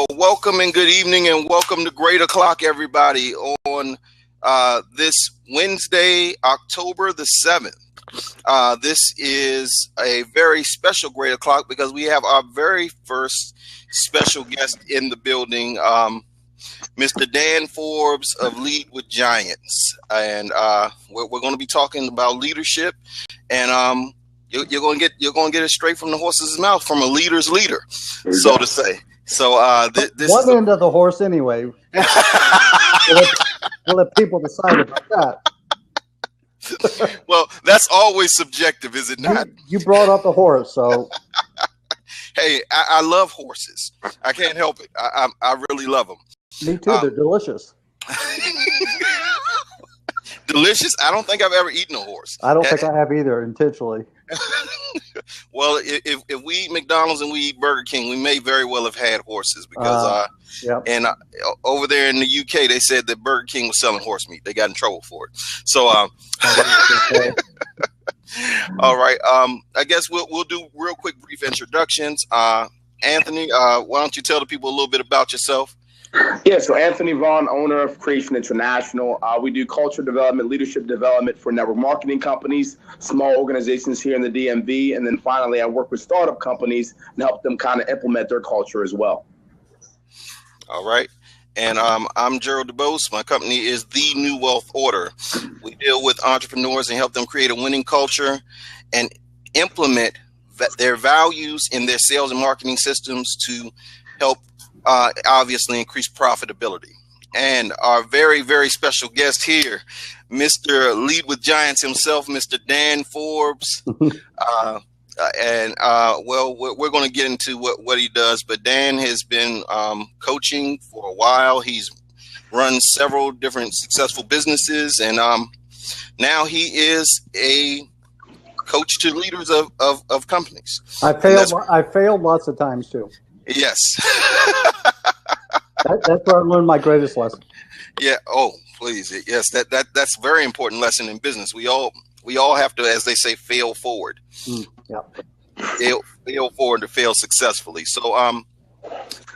Well, welcome and good evening, and welcome to Great O'Clock, everybody, on this Wednesday, October the 7th. This is a very special Great O'Clock because we have our very first special guest in the building, Mr. Dan Forbes of Lead with Giants. And we're going to be talking about leadership, and you're going to get it straight from the horse's mouth, from a leader's leader, so to say. So this one end of the horse anyway. We'll let people decide about that. Well, that's always subjective, is it not? You brought up the horse, so. Hey, I love horses. I can't help it. I really love them. Me too. They're delicious. Delicious? I don't think I've ever eaten a horse. I don't think I have either, intentionally. Well, if we eat McDonald's and we eat Burger King, we may very well have had horses because and over there in the UK, they said that Burger King was selling horse meat. They got in trouble for it. So all right. I guess we'll do real quick brief introductions. Anthony, why don't you tell the people a little bit about yourself? Yeah, so Anthony Vaughn, owner of Creation International. We do culture development, leadership development for network marketing companies, small organizations here in the DMV. And then finally, I work with startup companies and help them kind of implement their culture as well. All right. And I'm Gerald DeBose. My company is The New Wealth Order. We deal with entrepreneurs and help them create a winning culture and implement their values in their sales and marketing systems to help obviously increase profitability. And our very, very special guest here, Mr. Lead with Giants himself, Mr. Dan Forbes. Well, we're going to get into what he does, but Dan has been coaching for a while. He's run several different successful businesses, and now he is a coach to leaders of companies. I failed lots of times too. Yes. That's where I learned my greatest lesson. Yeah. Oh, please. Yes. That's a very important lesson in business. We all have to, as they say, fail forward. Yeah. Fail forward to fail successfully. So,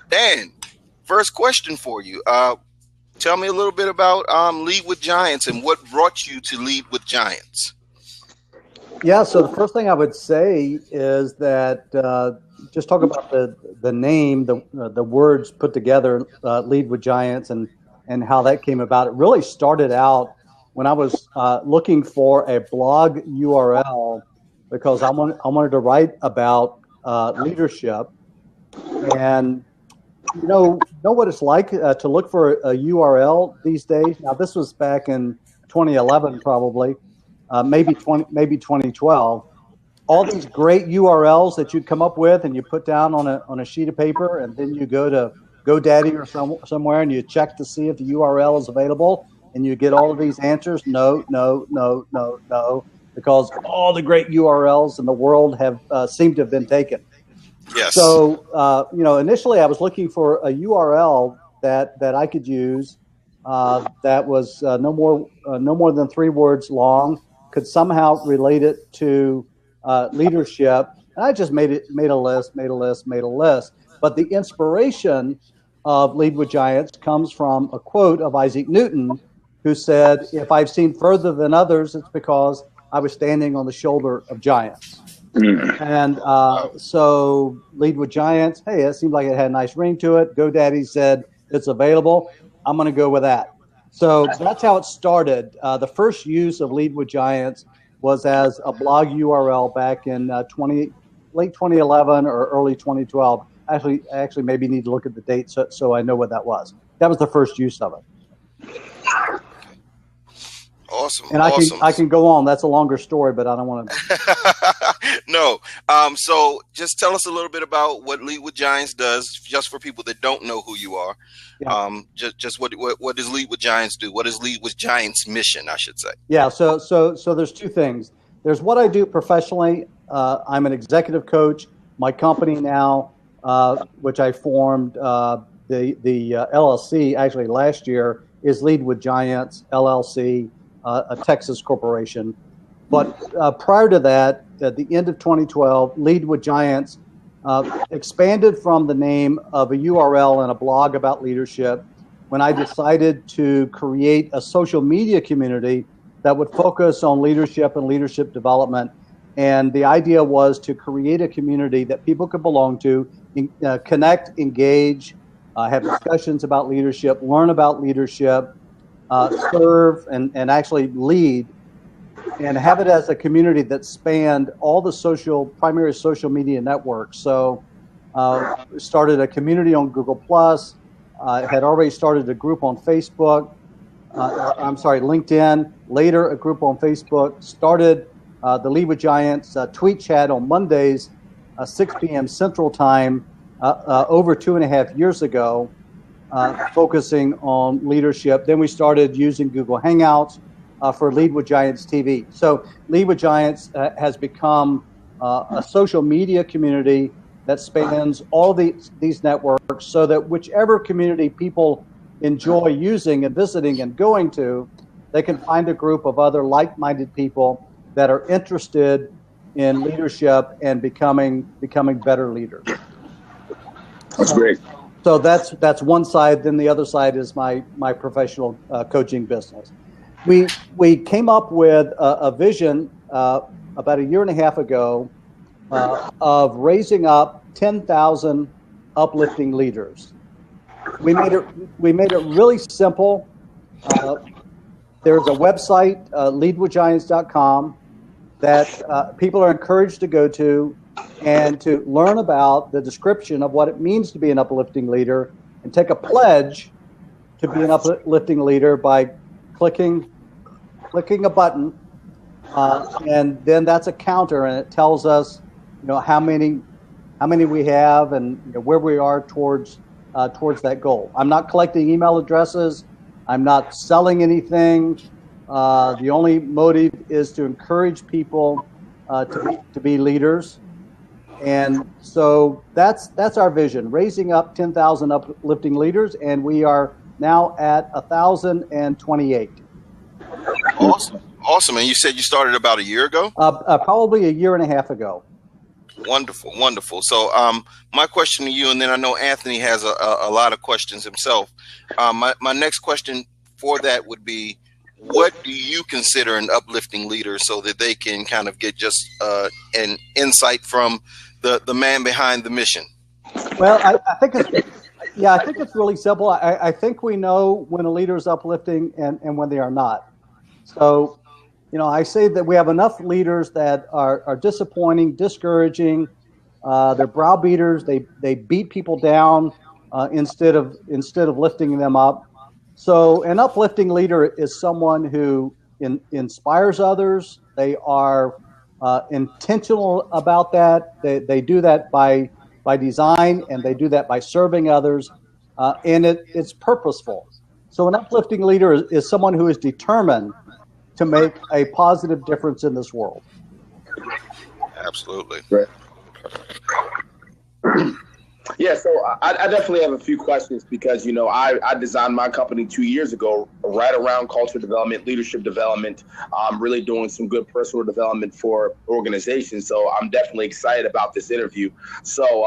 Dan, first question for you. Tell me a little bit about Lead with Giants and what brought you to Lead with Giants. Yeah. So the first thing I would say is that just talk about the name, the words put together, Lead with Giants, and how that came about. It really started out when I was looking for a blog URL because I wanted to write about leadership, and you know what it's like to look for a URL these days. Now this was back in 2011, probably, maybe 2012. All these great URLs that you come up with and you put down on a sheet of paper, and then you go to GoDaddy or somewhere and you check to see if the URL is available, and you get all of these answers. No, because all the great URLs in the world have seem to have been taken. Yes. So initially I was looking for a URL that I could use that was no more than 3 words long, could somehow relate it to leadership, and I just made a list. But the inspiration of Lead with Giants comes from a quote of Isaac Newton, who said, "If I've seen further than others, it's because I was standing on the shoulder of giants." And so Lead with Giants, hey, it seemed like it had a nice ring to it. GoDaddy said it's available. I'm going to go with that. So that's how it started. The first use of Lead with Giants was as a blog URL back in late 2011 or early 2012. Actually, maybe need to look at the date so I know what that was. That was the first use of it. Awesome. And I can go on. That's a longer story, but I don't want to. No. So just tell us a little bit about what Lead with Giants does, just for people that don't know who you are. Yeah. Just what does Lead with Giants do? What is Lead with Giants' mission, I should say? Yeah. So there's 2 things. There's what I do professionally. I'm an executive coach. My company now, which I formed, the LLC actually last year, is Lead with Giants LLC, a Texas corporation. But prior to that, at the end of 2012, Lead with Giants expanded from the name of a URL and a blog about leadership when I decided to create a social media community that would focus on leadership and leadership development. And the idea was to create a community that people could belong to, connect, engage, have discussions about leadership, learn about leadership, serve, and actually lead, and have it as a community that spanned all the primary social media networks. So started a community on Google Plus, had already started a group on Facebook, LinkedIn, later a group on Facebook, started the Lead with Giants tweet chat on Mondays, 6 p.m. Central Time, over 2.5 years ago, focusing on leadership. Then we started using Google Hangouts for Lead with Giants TV. So Lead with Giants has become a social media community that spans all these networks, so that whichever community people enjoy using and visiting and going to, they can find a group of other like-minded people that are interested in leadership and becoming better leaders. That's great. So that's one side. Then the other side is my professional coaching business. We came up with a vision about 1.5 years ago of raising up 10,000 uplifting leaders. We made it really simple. There's a website, leadwithgiants.com, that people are encouraged to go to and to learn about the description of what it means to be an uplifting leader, and take a pledge to be an uplifting leader by clicking a button, and then that's a counter, and it tells us, how many we have and where we are towards that goal. I'm not collecting email addresses. I'm not selling anything. The only motive is to encourage people to be leaders. And so that's our vision, raising up 10,000 uplifting leaders, and we are now at 1,028. Awesome. And you said you started about a year ago? Probably 1.5 years ago. Wonderful. So my question to you, and then I know Anthony has a lot of questions himself. My next question for that would be, what do you consider an uplifting leader, so that they can kind of get just an insight from the man behind the mission? Well, I think it's really simple. I think we know when a leader is uplifting and when they are not. So, I say that we have enough leaders that are disappointing, discouraging. They're browbeaters. They beat people down instead of lifting them up. So an uplifting leader is someone who inspires others. They are intentional about that. They do that by design, and they do that by serving others, and it's purposeful. So an uplifting leader is someone who is determined to make a positive difference in this world. Absolutely. Right. Yeah, so I definitely have a few questions, because, I designed my company 2 years ago right around culture development, leadership development, really doing some good personal development for organizations. So I'm definitely excited about this interview. So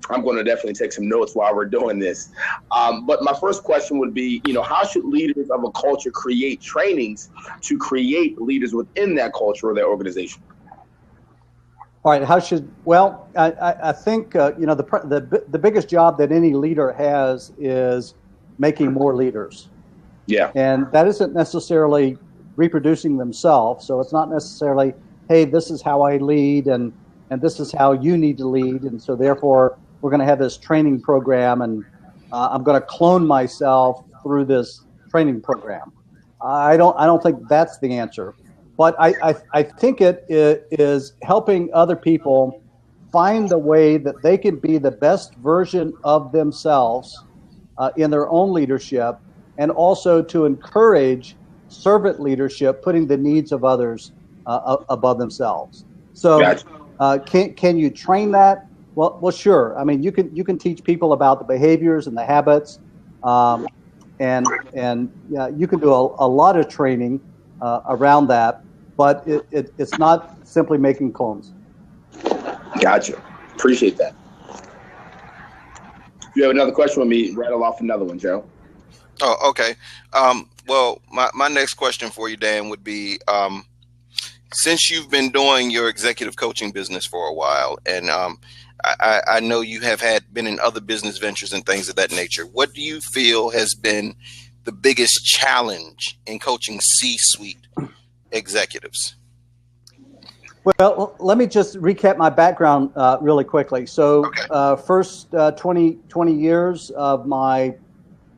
I'm going to definitely take some notes while we're doing this. But my first question would be, how should leaders of a culture create trainings to create leaders within that culture or their organization? All right. I think the biggest job that any leader has is making more leaders. Yeah. And that isn't necessarily reproducing themselves. So it's not necessarily, hey, this is how I lead, and this is how you need to lead, and so therefore we're going to have this training program, and I'm going to clone myself through this training program. I don't think that's the answer. But I think it is helping other people find the way that they can be the best version of themselves in their own leadership, and also to encourage servant leadership, putting the needs of others above themselves. So can you train that? Well, sure. I mean, you can teach people about the behaviors and the habits, and you can do a lot of training around that, but it's not simply making clones. Gotcha. Appreciate that. If you have another question with me, rattle off another one, Joe. Oh, okay. Well, my next question for you, Dan, would be, since you've been doing your executive coaching business for a while, and I know you have been in other business ventures and things of that nature, what do you feel has been the biggest challenge in coaching C-suite executives? Well, let me just recap my background really quickly. So first 20 years of my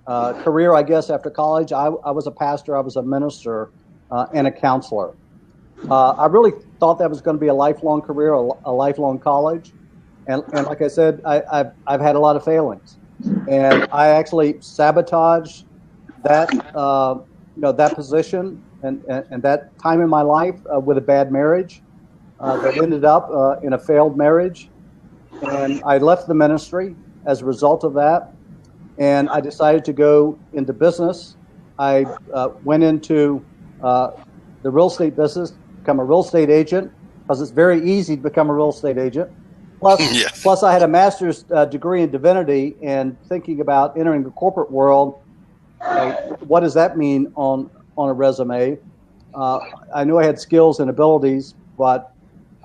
career, I guess, after college, I was a pastor, I was a minister, and a counselor. I really thought that was going to be a lifelong career, a lifelong college. And like I said, I've had a lot of failings. And I actually sabotaged that, that position and that time in my life with a bad marriage. That ended up in a failed marriage, and I left the ministry as a result of that, and I decided to go into business. I went into the real estate business, become a real estate agent, because it's very easy to become a real estate agent. Plus I had a master's degree in divinity, and thinking about entering the corporate world, what does that mean on a resume? I knew I had skills and abilities, but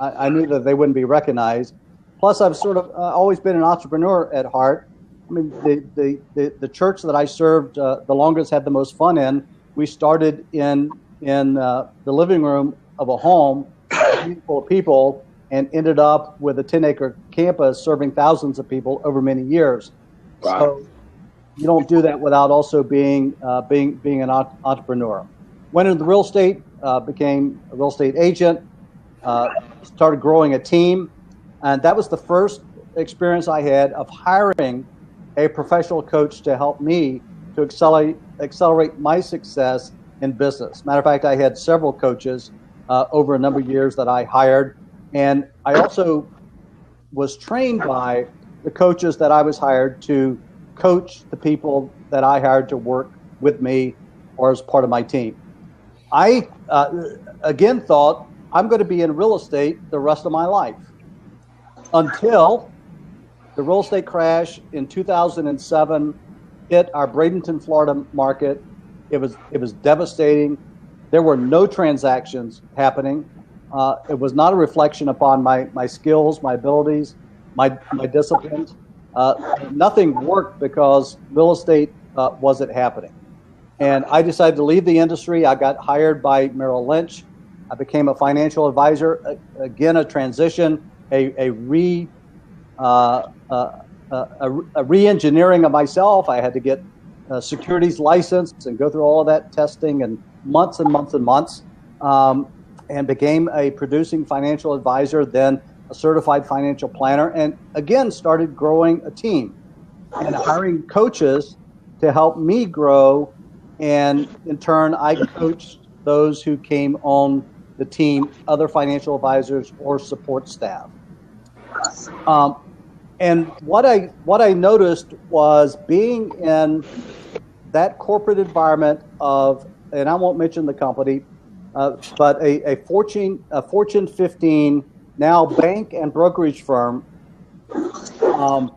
I knew that they wouldn't be recognized. Plus, I've sort of always been an entrepreneur at heart. I mean, the church that I served the longest, had the most fun in, we started in the living room of a home full of people, and ended up with a 10-acre campus serving thousands of people over many years. Wow. So you don't do that without also being an entrepreneur. Went into real estate, became a real estate agent. Started growing a team, and that was the first experience I had of hiring a professional coach to help me to accelerate my success in business. Matter of fact, I had several coaches over a number of years that I hired, and I also was trained by the coaches that I was hired to coach the people that I hired to work with me or as part of my team. I again thought, I'm going to be in real estate the rest of my life, until the real estate crash in 2007 hit our Bradenton, Florida market. It was devastating. There were no transactions happening. It was not a reflection upon my skills, my abilities, my disciplines. Nothing worked because real estate wasn't happening. And I decided to leave the industry. I got hired by Merrill Lynch. I became a financial advisor. Again, a transition, a re-engineering of myself. I had to get a securities license and go through all of that testing and months and months and months, and became a producing financial advisor, then a certified financial planner, and again started growing a team and hiring coaches to help me grow. And in turn, I coached those who came on the team, other financial advisors or support staff. And what I noticed was being in that corporate environment of, and I won't mention the company, but a Fortune 15 now bank and brokerage firm. You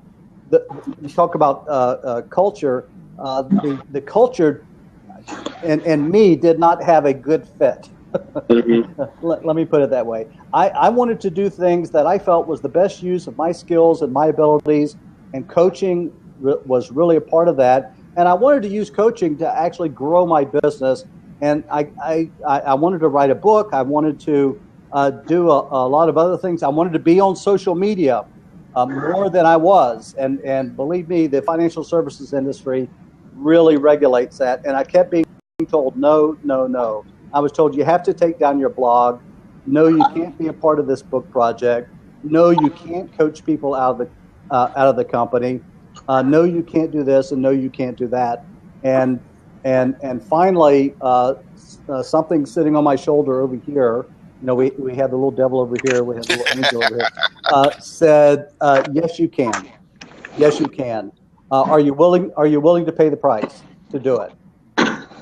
talk about culture. The culture and me did not have a good fit. Let me put it that way. I wanted to do things that I felt was the best use of my skills and my abilities, and coaching was really a part of that. And I wanted to use coaching to actually grow my business. And I wanted to write a book. I wanted to do a lot of other things. I wanted to be on social media more than I was. And believe me, the financial services industry really regulates that. And I kept being told, no, no, no. I was told, you have to take down your blog. No, you can't be a part of this book project. No, you can't coach people out of the company. No, you can't do this, and no, you can't do that. And finally, something sitting on my shoulder over here, we had the little devil over here, we had the little angel over here, said, yes, you can. Yes, you can. Are you willing to pay the price to do it?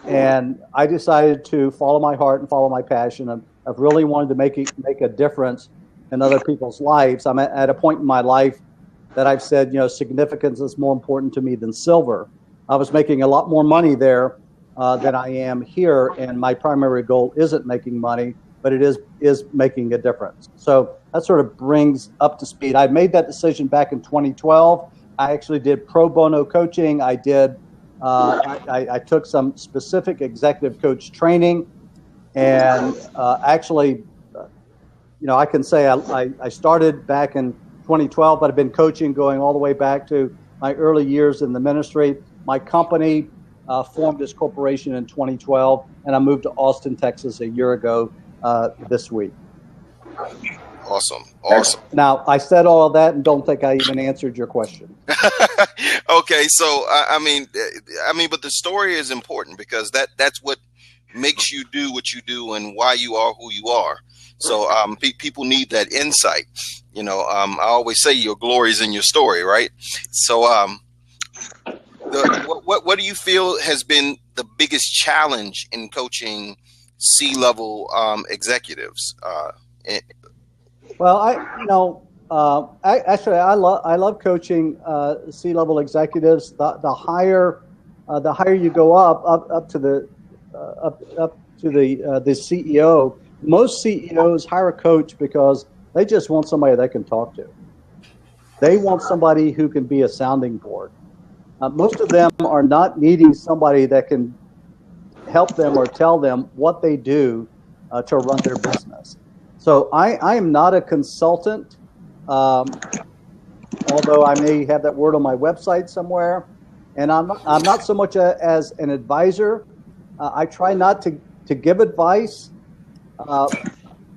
And I decided to follow my heart and follow my passion. I've really wanted to make a difference in other people's lives. I'm at a point in my life that I've said, significance is more important to me than silver. I was making a lot more money there than I am here, and my primary goal isn't making money, but it is making a difference. So that sort of brings up to speed. I made that decision back in 2012. I actually did pro bono coaching. I did. I took some specific executive coach training, and actually, I can say I started back in 2012, but I've been coaching going all the way back to my early years in the ministry. My company formed this corporation in 2012, and I moved to Austin, Texas a year ago this week. Awesome. Now, I said all of that and don't think I even answered your question. Okay, so I mean, but the story is important because that's what makes you do what you do and why you are who you are. So people need that insight. I always say your glory is in your story, right? So what do you feel has been the biggest challenge in coaching C-level executives? Well, I love coaching C-level executives. The higher you go up to the CEO. Most CEOs hire a coach because they just want somebody they can talk to. They want somebody who can be a sounding board. Most of them are not needing somebody that can help them or tell them what they do to run their business. So I am not a consultant, although I may have that word on my website somewhere. And I'm not so much as an advisor. I try not to give advice,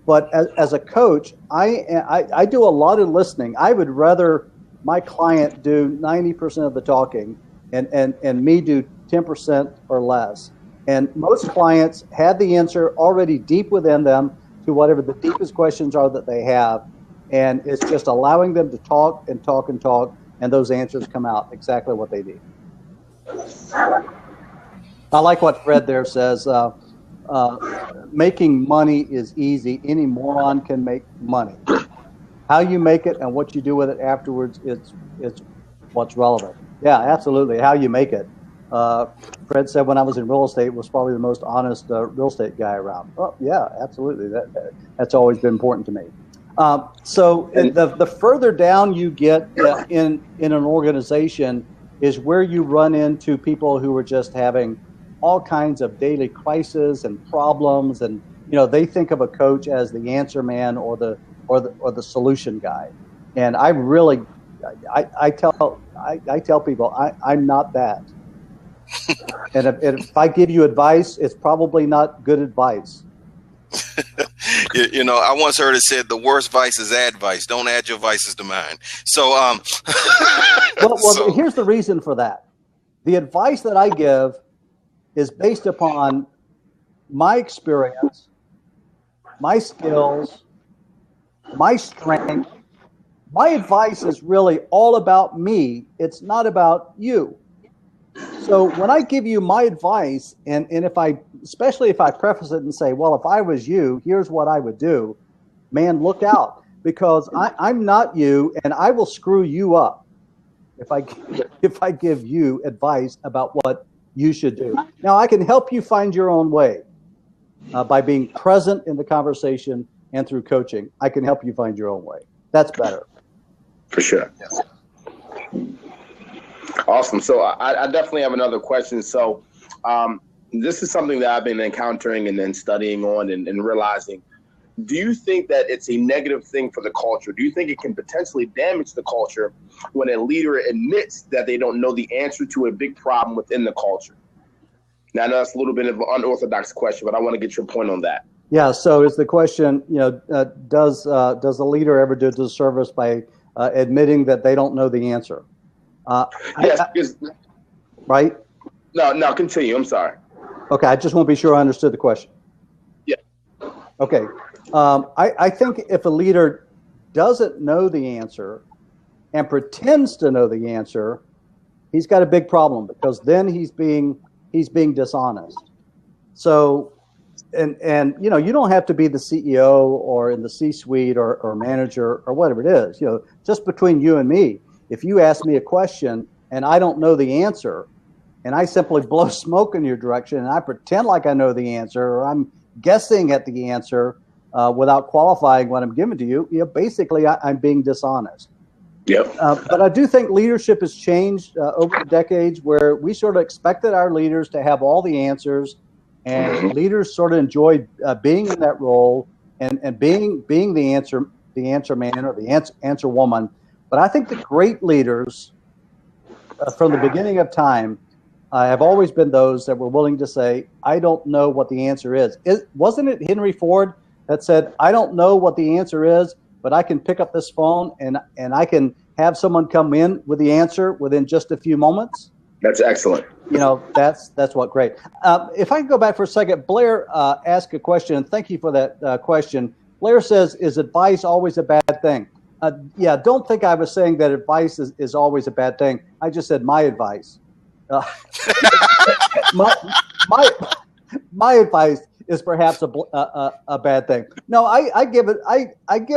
but as a coach, I do a lot of listening. I would rather my client do 90% of the talking and me do 10% or less. And most clients have the answer already deep within them to whatever the deepest questions are that they have. And it's just allowing them to talk and talk and talk, and those answers come out exactly what they need. I like what Fred there says. Making money is easy. Any moron can make money. How you make it and what you do with it afterwards is what's relevant. Yeah, absolutely. How you make it. Fred said when I was in real estate was probably the most honest real estate guy around. Well, yeah, absolutely. That's always been important to me. So the further down you get in an organization is where you run into people who are just having all kinds of daily crises and problems, and they think of a coach as the answer man or the solution guy. And I tell people I'm not that. And if I give you advice, it's probably not good advice. I once heard it said the worst vice is advice. Don't add your vices to mine. So, well, here's the reason for that. The advice that I give is based upon my experience, my skills, my strength. My advice is really all about me. It's not about you. So when I give you my advice, and especially if I preface it and say, well, if I was you, here's what I would do, man, look out, because I'm not you, and I will screw you up if I give you advice about what you should do. Now, I can help you find your own way by being present in the conversation and through coaching. I can help you find your own way. That's better. For sure. Yes. Awesome. So I definitely have another question. So this is something that I've been encountering and then studying on and realizing. Do you think that it's a negative thing for the culture? Do you think it can potentially damage the culture when a leader admits that they don't know the answer to a big problem within the culture? Now, I know that's a little bit of an unorthodox question, but I want to get your point on that. Yeah. So is the question, does the leader ever do a disservice by admitting that they don't know the answer? Yes. Right? No, continue. I'm sorry. Okay. I just want to be sure I understood the question. Yeah. Okay. I think if a leader doesn't know the answer and pretends to know the answer, he's got a big problem, because then he's being dishonest. So, and you don't have to be the CEO or in the C-suite or manager or whatever it is. Just between you and me, if you ask me a question and I don't know the answer, and I simply blow smoke in your direction and I pretend like I know the answer, or I'm guessing at the answer without qualifying what I'm giving to you, basically I'm being dishonest. Yep. But I do think leadership has changed over the decades, where we sort of expected our leaders to have all the answers, and leaders sort of enjoyed being in that role and being the answer man or the answer woman. But I think the great leaders from the beginning of time have always been those that were willing to say, I don't know what the answer is. Wasn't it Henry Ford that said, I don't know what the answer is, but I can pick up this phone and I can have someone come in with the answer within just a few moments? That's excellent. That's what great. If I can go back for a second, Blair asked a question, and thank you for that question. Blair says, is advice always a bad thing? Yeah, don't think I was saying that advice is always a bad thing. I just said my advice. My advice is perhaps a bad thing. No, I give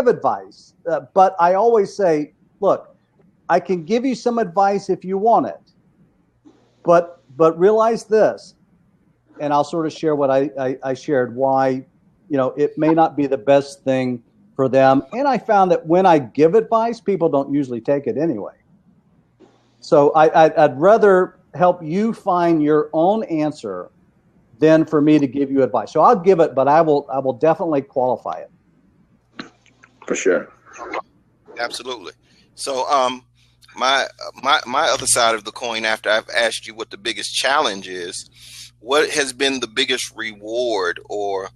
advice, but I always say, look, I can give you some advice if you want it, but realize this, and I'll sort of share what I shared, why it may not be the best thing for them. And I found that when I give advice, people don't usually take it anyway. So I'd rather help you find your own answer than for me to give you advice. So I'll give it, but I will definitely qualify it. For sure. Absolutely. So my other side of the coin, after I've asked you what the biggest challenge is, what has been the biggest reward, or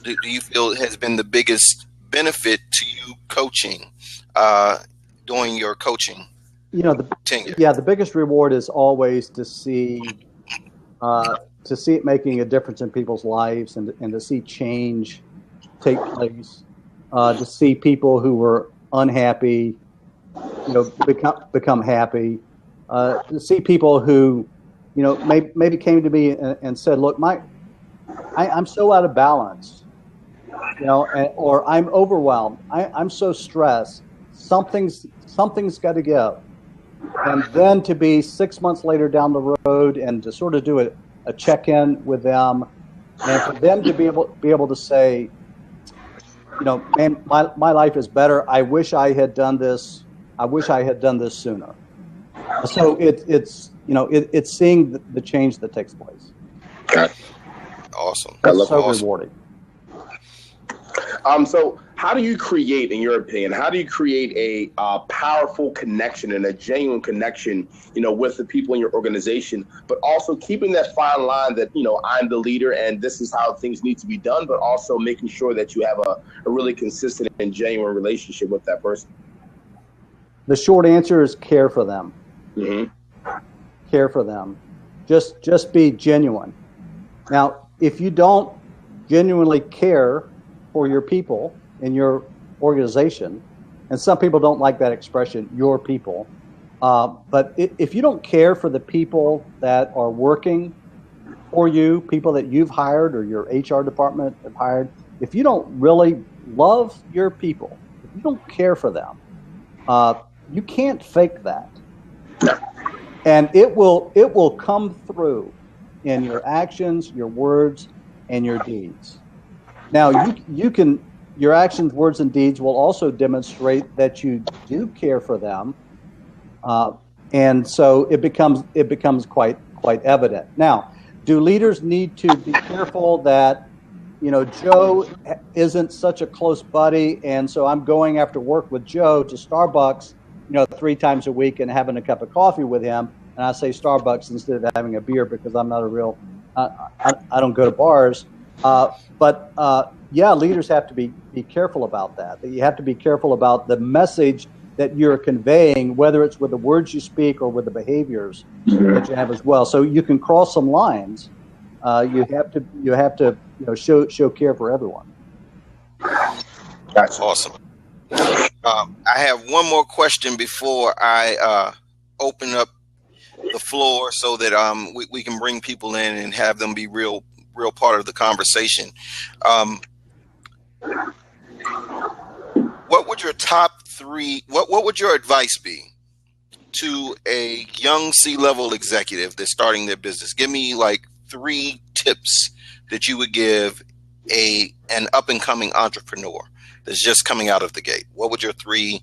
do you feel has been the biggest benefit to you coaching, doing your coaching tenure? The biggest reward is always to see it making a difference in people's lives, and to see change take place, to see people who were unhappy, become happy, to see people who, maybe came to me and said, look, I'm so out of balance, or I'm overwhelmed. I'm so stressed. Something's got to give. And then to be 6 months later down the road and to sort of do a check-in with them, and for them to be able to say, man, my life is better. I wish I had done this. I wish I had done this sooner. So it's seeing the change that takes place. Okay. Awesome. That's so rewarding. So how do you create, in your opinion, a powerful connection and a genuine connection, with the people in your organization, but also keeping that fine line that, I'm the leader and this is how things need to be done, but also making sure that you have a really consistent and genuine relationship with that person? The short answer is care for them. Mm-hmm. Care for them. Just be genuine. Now, if you don't genuinely care for your people in your organization, and some people don't like that expression, your people, but if you don't care for the people that are working for you, people that you've hired or your HR department have hired, if you don't really love your people, if you don't care for them, you can't fake that. And it will come through in your actions, your words, and your deeds. Now, your actions, words, and deeds will also demonstrate that you do care for them, and so it becomes quite evident. Now, do leaders need to be careful that Joe isn't such a close buddy, and so I'm going after work with Joe to Starbucks 3 times a week and having a cup of coffee with him, and I say Starbucks instead of having a beer because I'm not a real I don't go to bars. But leaders have to be careful about that. You have to be careful about the message that you're conveying, whether it's with the words you speak or with the behaviors that you have as well. So you can cross some lines. You have to show care for everyone. That's awesome. I have one more question before I open up the floor so that we can bring people in and have them be real part of the conversation. What would your top 3? What would your advice be to a young C-level executive that's starting their business, give me like 3 tips that you would give an up-and-coming entrepreneur that's just coming out of the gate. What would your 3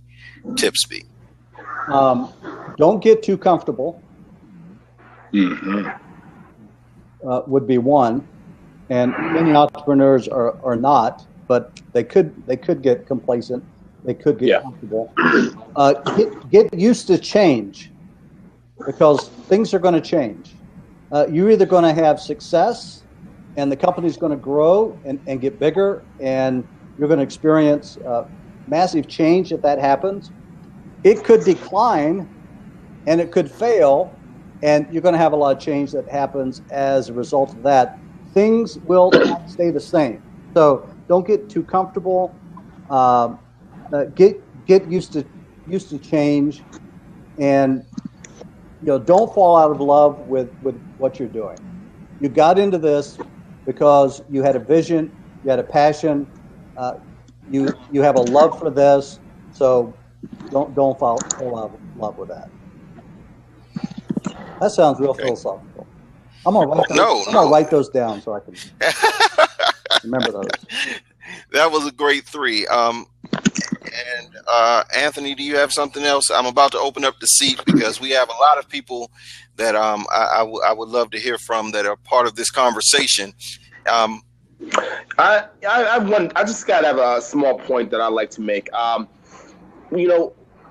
tips be? Don't get too comfortable. Would be one, and many entrepreneurs are not, but they could get complacent. They could get comfortable. Get used to change, because things are going to change. You're either going to have success and the company's going to grow and get bigger, and you're going to experience massive change if that happens. It could decline and it could fail, and you're going to have a lot of change that happens as a result of that. Things will not stay the same. So don't get too comfortable. Get used to change, and don't fall out of love with what you're doing. You got into this because you had a vision, you had a passion, you have a love for this. So don't fall out of love with that. That sounds real philosophical. I'm gonna write those down so I can remember those. That was a great 3. And Anthony, do you have something else? I'm about to open up the seat because we have a lot of people that I would love to hear from that are part of this conversation. I just gotta have a small point that I'd like to make.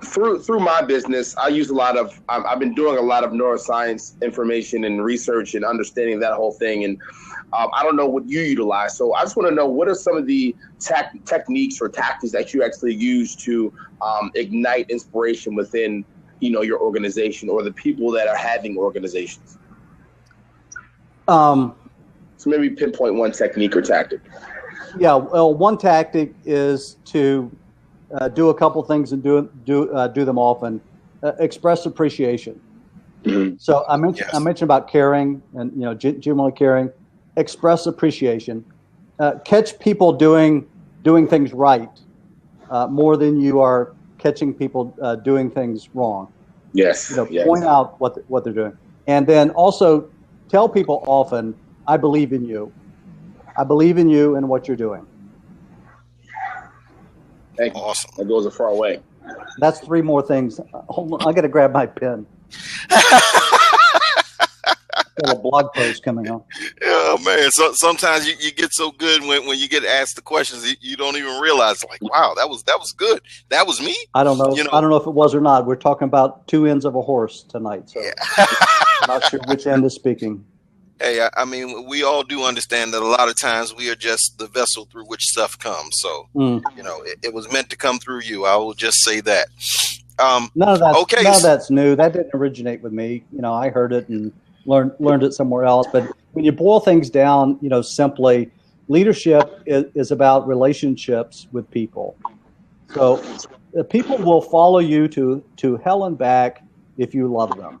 Through my business, I've been doing a lot of neuroscience information and research and understanding that whole thing. And I don't know what you utilize. So I just want to know, what are some of the techniques or tactics that you actually use to ignite inspiration within, your organization or the people that are having organizations? So maybe pinpoint one technique or tactic. Yeah, well, one tactic is to do a couple things and do them often. Express appreciation. Mm-hmm. So I mentioned about caring and genuinely caring. Express appreciation. Catch people doing things right more than you are catching people doing things wrong. Yes. Point out what they're doing, and then also tell people often, "I believe in you. I believe in you and what you're doing." Thank you. Awesome. That goes a far way. That's 3 more things. Hold on, I got to grab my pen. Got a blog post coming on. Oh man! So sometimes you get so good when you get asked the questions, you don't even realize, like, wow, that was good. That was me. I don't know. I don't know if it was or not. We're talking about 2 ends of a horse tonight, so I'm not sure which end is speaking. Hey, I mean, we all do understand that a lot of times we are just the vessel through which stuff comes. So, it was meant to come through you. I will just say that. None of that's new. That didn't originate with me. I heard it and learned it somewhere else. But when you boil things down, simply, leadership is about relationships with people. So people will follow you to hell and back if you love them.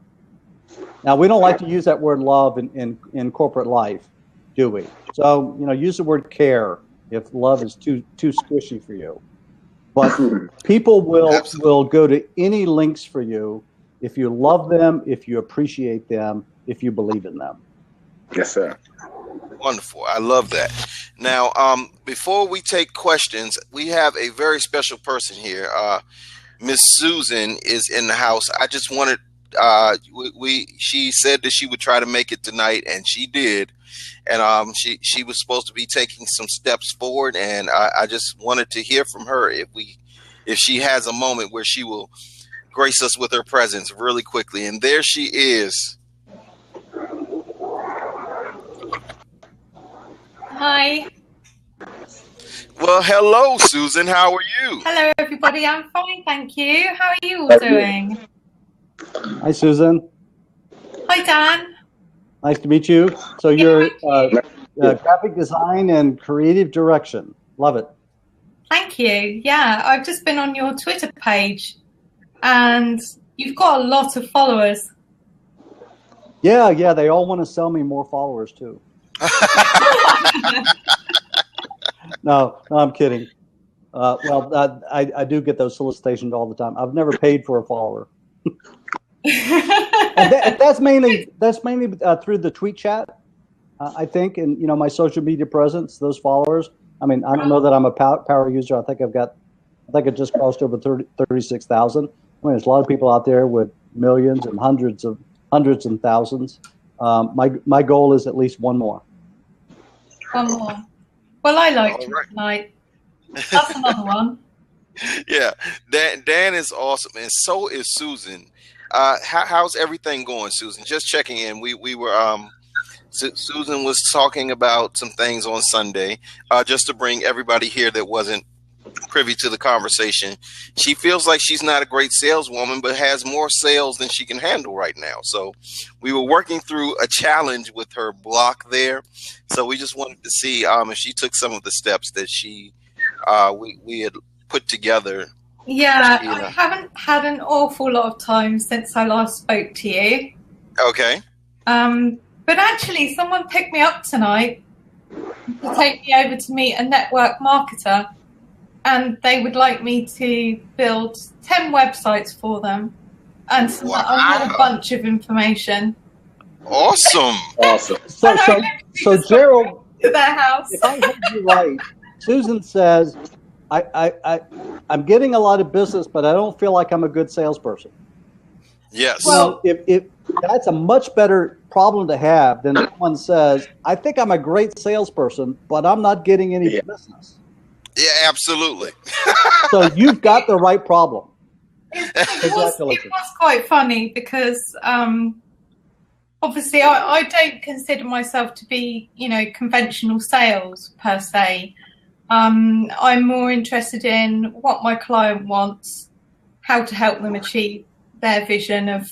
Now, we don't like to use that word love in corporate life, do we? So, use the word care if love is too squishy for you. But people will go to any lengths for you if you love them, if you appreciate them, if you believe in them. Yes, sir. Wonderful. I love that. Now, before we take questions, we have a very special person here. Miss Susan is in the house. I just wanted she said that she would try to make it tonight, and she did. And she was supposed to be taking some steps forward, and I just wanted to hear from her if she has a moment where she will grace us with her presence really quickly. And there she is. Hi. Well, hello, Susan. How are you? Hello, everybody. I'm fine, thank you. How are you all doing? Hi, Susan. Hi, Dan. Nice to meet you. So you're graphic design and creative direction. Love it. Thank you. Yeah, I've just been on your Twitter page, and you've got a lot of followers. Yeah. They all want to sell me more followers too. No, I'm kidding. I do get those solicitations all the time. I've never paid for a follower. And that's mainly through the tweet chat, I think, and my social media presence, those followers. I mean, I don't know that I'm a power user. I think I just crossed over 36,000. I mean, there's a lot of people out there with millions and hundreds and thousands. My goal is at least one more. One more. Well, I liked you tonight. That's another one. Yeah, Dan is awesome, and so is Susan. How's everything going, Susan? Just checking in. We were Susan was talking about some things on Sunday, just to bring everybody here that wasn't privy to the conversation. She feels like she's not a great saleswoman, but has more sales than she can handle right now. So we were working through a challenge with her block there. So we just wanted to see if she took some of the steps that we had put together. Yeah, I haven't had an awful lot of time since I last spoke to you. Okay. But actually, someone picked me up tonight to take me over to meet a network marketer, and they would like me to build 10 websites for them and a bunch of information. Awesome. Awesome. So Gerald, to their house. If I heard you right, Susan says, I'm getting a lot of business, but I don't feel like I'm a good salesperson. Yes. Well, if that's a much better problem to have than someone says, I think I'm a great salesperson, but I'm not getting any business. Yeah, absolutely. So you've got the right problem. It was quite funny because obviously I don't consider myself to be, conventional sales per se. I'm more interested in what my client wants, how to help them achieve their vision of,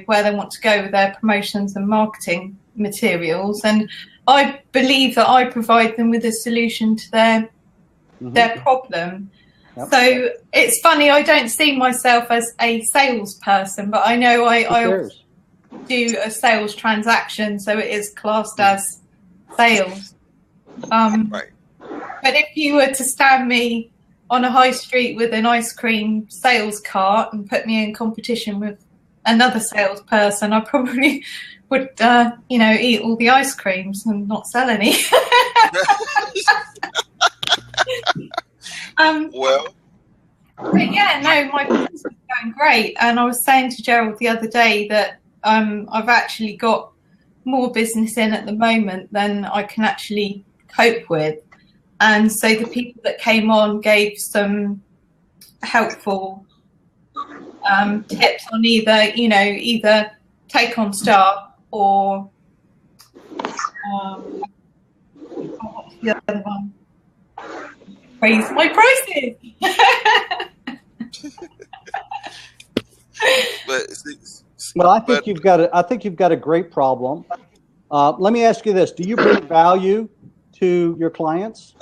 where they want to go with their promotions and marketing materials. And I believe that I provide them with a solution to their problem. Yep. So it's funny, I don't see myself as a salesperson, but I know I do a sales transaction, so it is classed as sales. Right. But if you were to stand me on a high street with an ice cream sales cart and put me in competition with another salesperson, I probably would, eat all the ice creams and not sell any. But yeah, no, my business is going great. And I was saying to Gerald the other day that I've actually got more business in at the moment than I can actually cope with. And so the people that came on gave some helpful tips on either take on staff or what's the other one? Raise my prices. Well, I think you've got a great problem. Let me ask you this: do you bring value to your clients?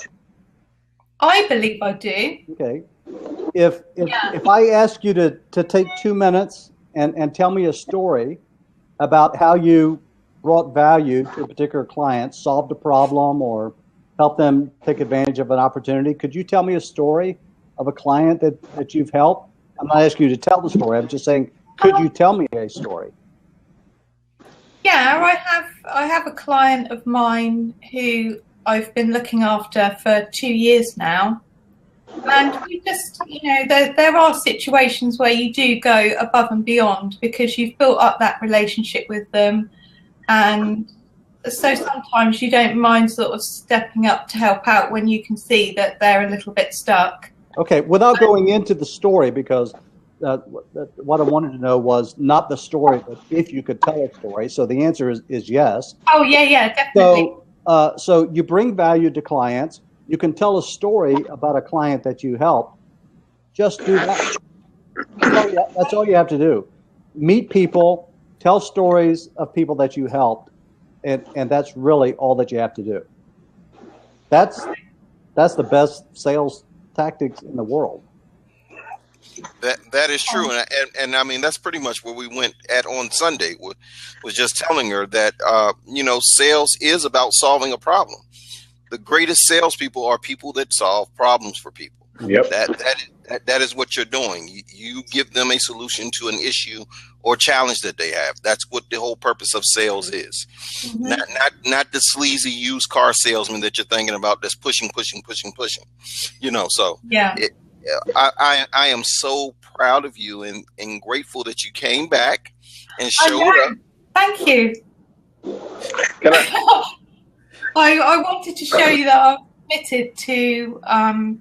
I believe I do. Okay. If I ask you to take 2 minutes and tell me a story about how you brought value to a particular client, solved a problem, or helped them take advantage of an opportunity, could you tell me a story of a client that you've helped? I'm not asking you to tell the story. I'm just saying, could you tell me a story? Yeah, I have a client of mine who I've been looking after for 2 years now. And we just, there are situations where you do go above and beyond because you've built up that relationship with them. And so sometimes you don't mind sort of stepping up to help out when you can see that they're a little bit stuck. Okay, without going into the story, because what I wanted to know was not the story, but if you could tell a story. So the answer is yes. Oh, yeah, definitely. So you bring value to clients. You can tell a story about a client that you helped. Just do that. That's all you have to do. Meet people, tell stories of people that you helped, and that's really all that you have to do. That's the best sales tactics in the world. That is true, and I mean that's pretty much where we went at on Sunday. Was just telling her that sales is about solving a problem. The greatest salespeople are people that solve problems for people. Yep. That is what you're doing. You give them a solution to an issue or challenge that they have. That's what the whole purpose of sales is. Not the sleazy used car salesman that you're thinking about that's pushing. So yeah. I am so proud of you and grateful that you came back and showed up. Thank you. I wanted to show you that I'm committed to, I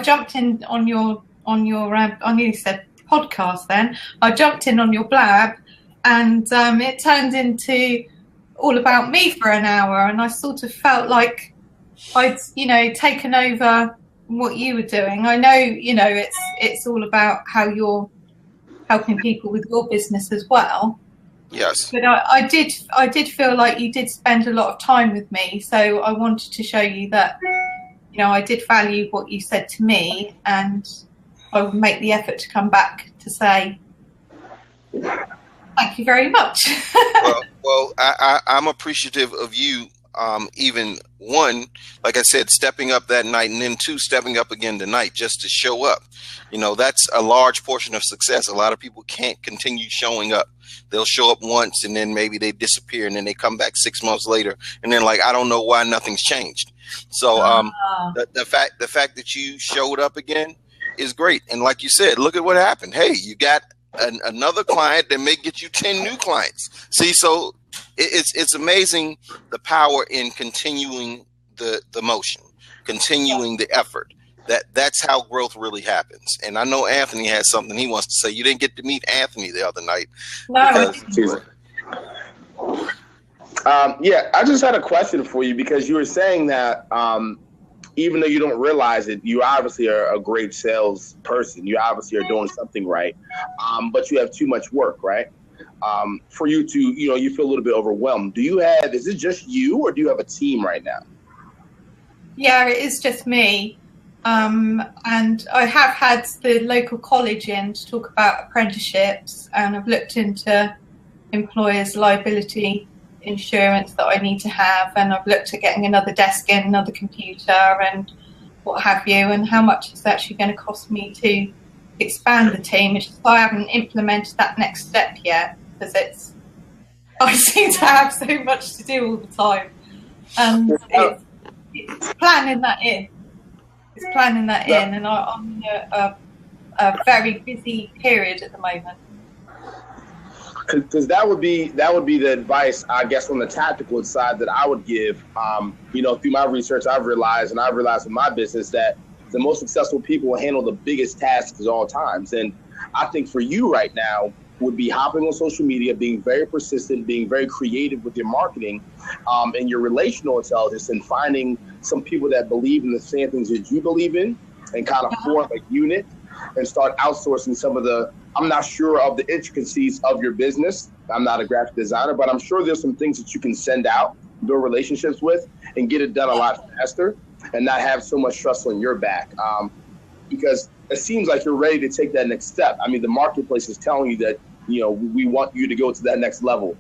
jumped in on your I nearly said podcast then. I jumped in on your blab, and it turned into all about me for an hour, and I sort of felt like I'd, taken over what you were doing. I know, it's all about how you're helping people with your business as well. Yes. But I did feel like you did spend a lot of time with me, so I wanted to show you that, I did value what you said to me, and I would make the effort to come back to say thank you very much. well, I'm appreciative of you. Even one, like I said, stepping up that night, and then two, stepping up again tonight just to show up. That's a large portion of success. A lot of people can't continue showing up. They'll show up once and then maybe they disappear, and then they come back 6 months later and then like, I don't know why nothing's changed. So the fact that you showed up again is great. And like you said, look at what happened. Hey, you got another client that may get you 10 new clients. See, so it's amazing the power in continuing the motion, continuing the effort. That's how growth really happens. And I know Anthony has something he wants to say. You didn't get to meet Anthony the other night. No. I just had a question for you, because you were saying that even though you don't realize it, you obviously are a great sales person. You obviously are doing something right, but you have too much work, right? For you to, you feel a little bit overwhelmed. Is it just you, or do you have a team right now? Yeah, it is just me. And I have had the local college in to talk about apprenticeships, and I've looked into employers' liability insurance that I need to have, and I've looked at getting another desk in, another computer, and what have you, and how much it's actually going to cost me to expand the team. It's just I haven't implemented that next step yet, because I seem to have so much to do all the time, and it's planning that in. And I'm in a very busy period at the moment. Because that would be the advice, I guess, on the tactical side that I would give. Through my research, I've realized with my business that the most successful people will handle the biggest tasks at all times. And I think for you right now would be hopping on social media, being very persistent, being very creative with your marketing, and your relational intelligence, and finding some people that believe in the same things that you believe in, and kind of form a unit and start outsourcing some of the, I'm not sure of the intricacies of your business. I'm not a graphic designer, but I'm sure there's some things that you can send out, build relationships with, and get it done a lot faster and not have so much trust on your back. Because it seems like you're ready to take that next step. I mean, the marketplace is telling you that, we want you to go to that next level.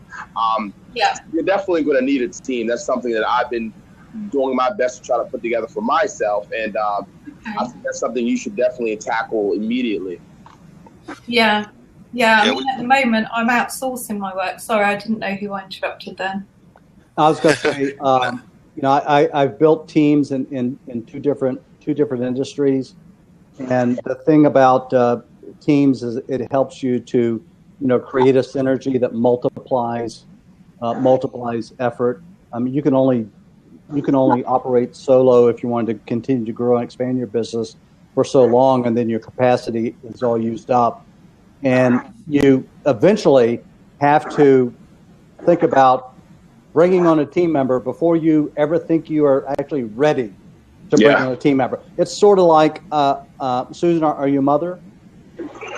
You're definitely going to need a team. That's something that I've been doing my best to try to put together for myself. And I think that's something you should definitely tackle immediately. Yeah. I mean, at the moment, I'm outsourcing my work. Sorry, I didn't know who I interrupted then. I was going to say, I've built teams in two different industries, and the thing about teams is it helps you to create a synergy that multiplies effort. I mean, you can only operate solo if you want to continue to grow and expand your business for so long, and then your capacity is all used up, and you eventually have to think about bringing on a team member before you ever think you are actually ready to bring on a team member. It's sort of like, Susan, are you a mother?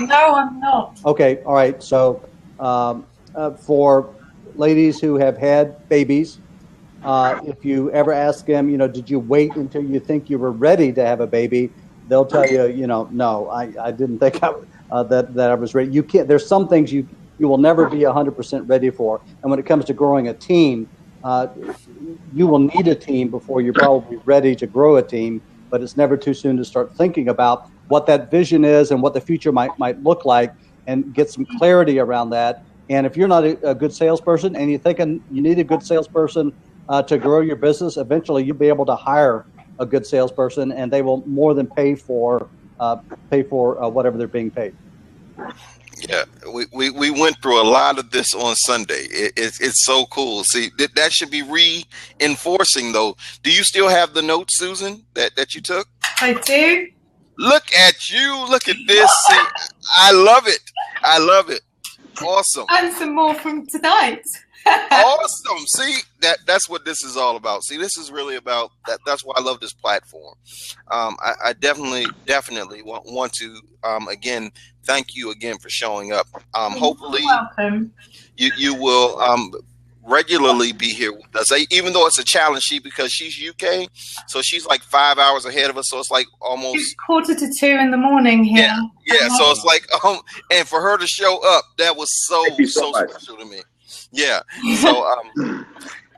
No, I'm not. Okay, all right. So for ladies who have had babies, if you ever ask them, did you wait until you think you were ready to have a baby? They'll tell you, no, I didn't think that I was ready. You can't. There's some things you will never be 100% ready for. And when it comes to growing a team, you will need a team before you're probably ready to grow a team. but it's never too soon to start thinking about what that vision is and what the future might look like, and get some clarity around that. And if you're not a good salesperson and you're thinking you need a good salesperson to grow your business, eventually you'll be able to hire a good salesperson, and they will more than pay for whatever they're being paid. Yeah, we went through a lot of this on Sunday. It's so cool. See, that should be reinforcing, though. Do you still have the notes, Susan, that you took? I do. Look at you. Look at this. See, I love it. I love it. Awesome. And some more from tonight. Awesome. See, that's what this is all about. See, this is really about that. That's why I love this platform. I definitely want to again thank you again for showing up. Hopefully, welcome. You will regularly be here with us. Even though it's a challenge sheet, because she's UK, so she's like 5 hours ahead of us. So it's like almost it's 1:45 in the morning here. Yeah. So it's like and for her to show up, that was so special to me. Yeah. So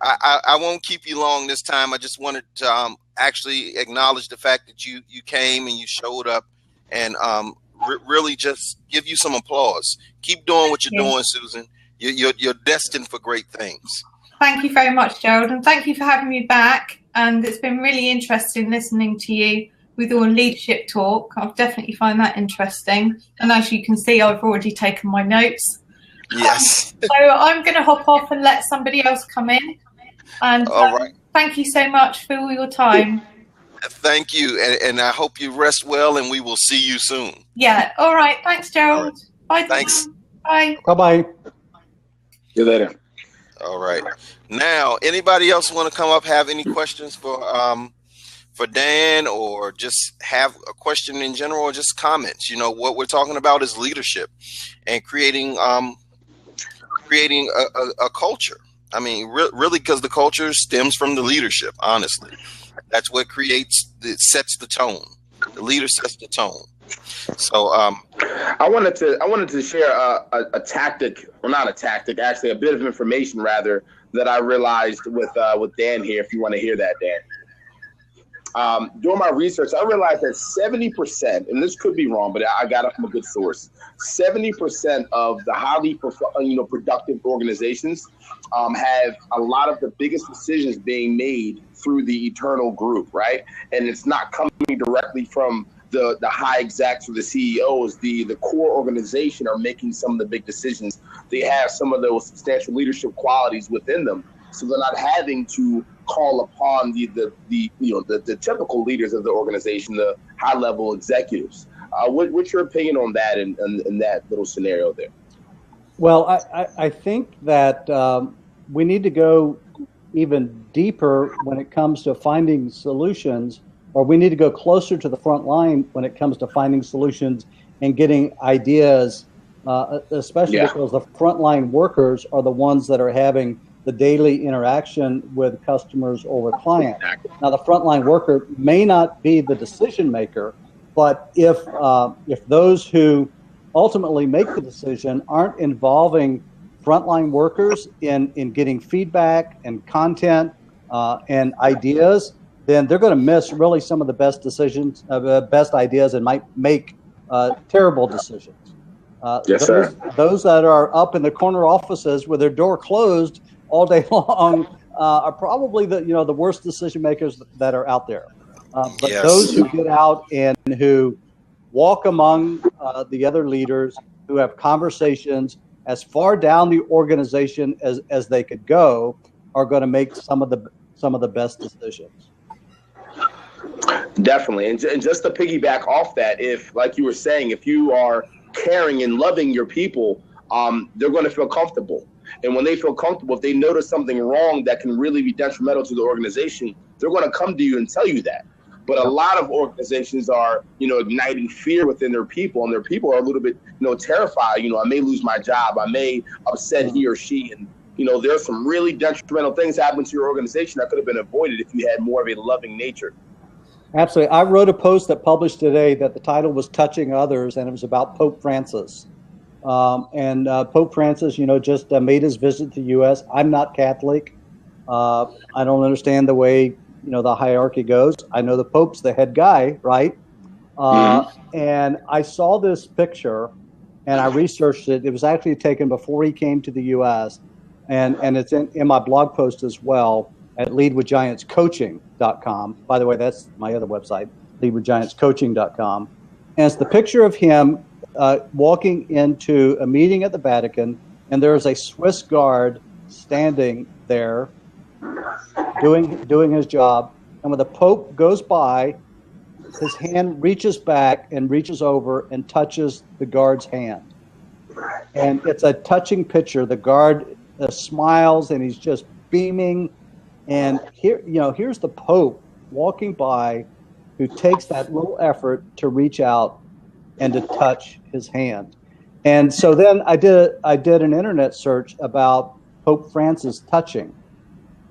I won't keep you long this time. I just wanted to actually acknowledge the fact that you came and you showed up, and really just give you some applause. Keep doing what you're doing, Susan. You're destined for great things. Thank you very much, Gerald, and thank you for having me back. And it's been really interesting listening to you with all leadership talk. I've definitely found that interesting. And as you can see, I've already taken my notes. Yes. So I'm going to hop off and let somebody else come in. And all right. Thank you so much for all your time. Thank you. And I hope you rest well, and we will see you soon. Yeah. All right. Thanks, Gerald. Right. Bye. Thanks. Bye. Bye-bye. See you later. All right. Now, anybody else want to come up, have any questions for Dan, or just have a question in general, or just comments? You know, what we're talking about is leadership and creating a culture. I mean, really, because the culture stems from the leadership, honestly. That's what sets the tone. The leader sets the tone. So I wanted to share a tactic, well, not a tactic, actually a bit of information rather, that I realized with Dan here, if you want to hear that, Dan. Doing my research, I realized that 70%, and this could be wrong, but I got it from a good source, 70% of the highly productive organizations have a lot of the biggest decisions being made through the eternal group, right? And it's not coming directly from the high execs or the CEOs. The core organization are making some of the big decisions. They have some of those substantial leadership qualities within them, so they're not having to call upon the typical leaders of the organization, the high level executives. What's your opinion on that and that little scenario there? Well, I think that we need to go even deeper when it comes to finding solutions, or we need to go closer to the front line when it comes to finding solutions and getting ideas, especially because the frontline workers are the ones that are having the daily interaction with customers or with clients. Now, the frontline worker may not be the decision maker, but if those who ultimately make the decision aren't involving frontline workers in getting feedback and content and ideas, then they're going to miss really some of the best decisions, best ideas, and might make terrible decisions. Yes, sir. Those that are up in the corner offices with their door closed all day long are probably the worst decision makers that are out there. But yes. Those who get out and who walk among the other leaders, who have conversations as far down the organization as they could go, are going to make some of the best decisions. Definitely. And just to piggyback off that, if, like you were saying, if you are caring and loving your people, they're going to feel comfortable. And when they feel comfortable, if they notice something wrong that can really be detrimental to the organization, they're going to come to you and tell you that. But a lot of organizations are, igniting fear within their people, and their people are a little bit, terrified. I may lose my job. I may upset he or she. And, there's some really detrimental things happening to your organization that could have been avoided if you had more of a loving nature. Absolutely. I wrote a post that published today that the title was Touching Others, and it was about Pope Francis. Pope Francis, just made his visit to the U.S. I'm not Catholic. I don't understand the way the hierarchy goes. I know the Pope's the head guy, right? And I saw this picture, and I researched it. It was actually taken before he came to the U.S., and it's in my blog post as well at leadwithgiantscoaching.com. By the way, that's my other website, leadwithgiantscoaching.com. And it's the picture of him walking into a meeting at the Vatican, and there's a Swiss guard standing there doing his job. And when the Pope goes by, his hand reaches back and reaches over and touches the guard's hand. And it's a touching picture. The guard smiles and he's just beaming. And here's the Pope walking by, who takes that little effort to reach out and to touch his hand. And so then I did an internet search about Pope Francis touching,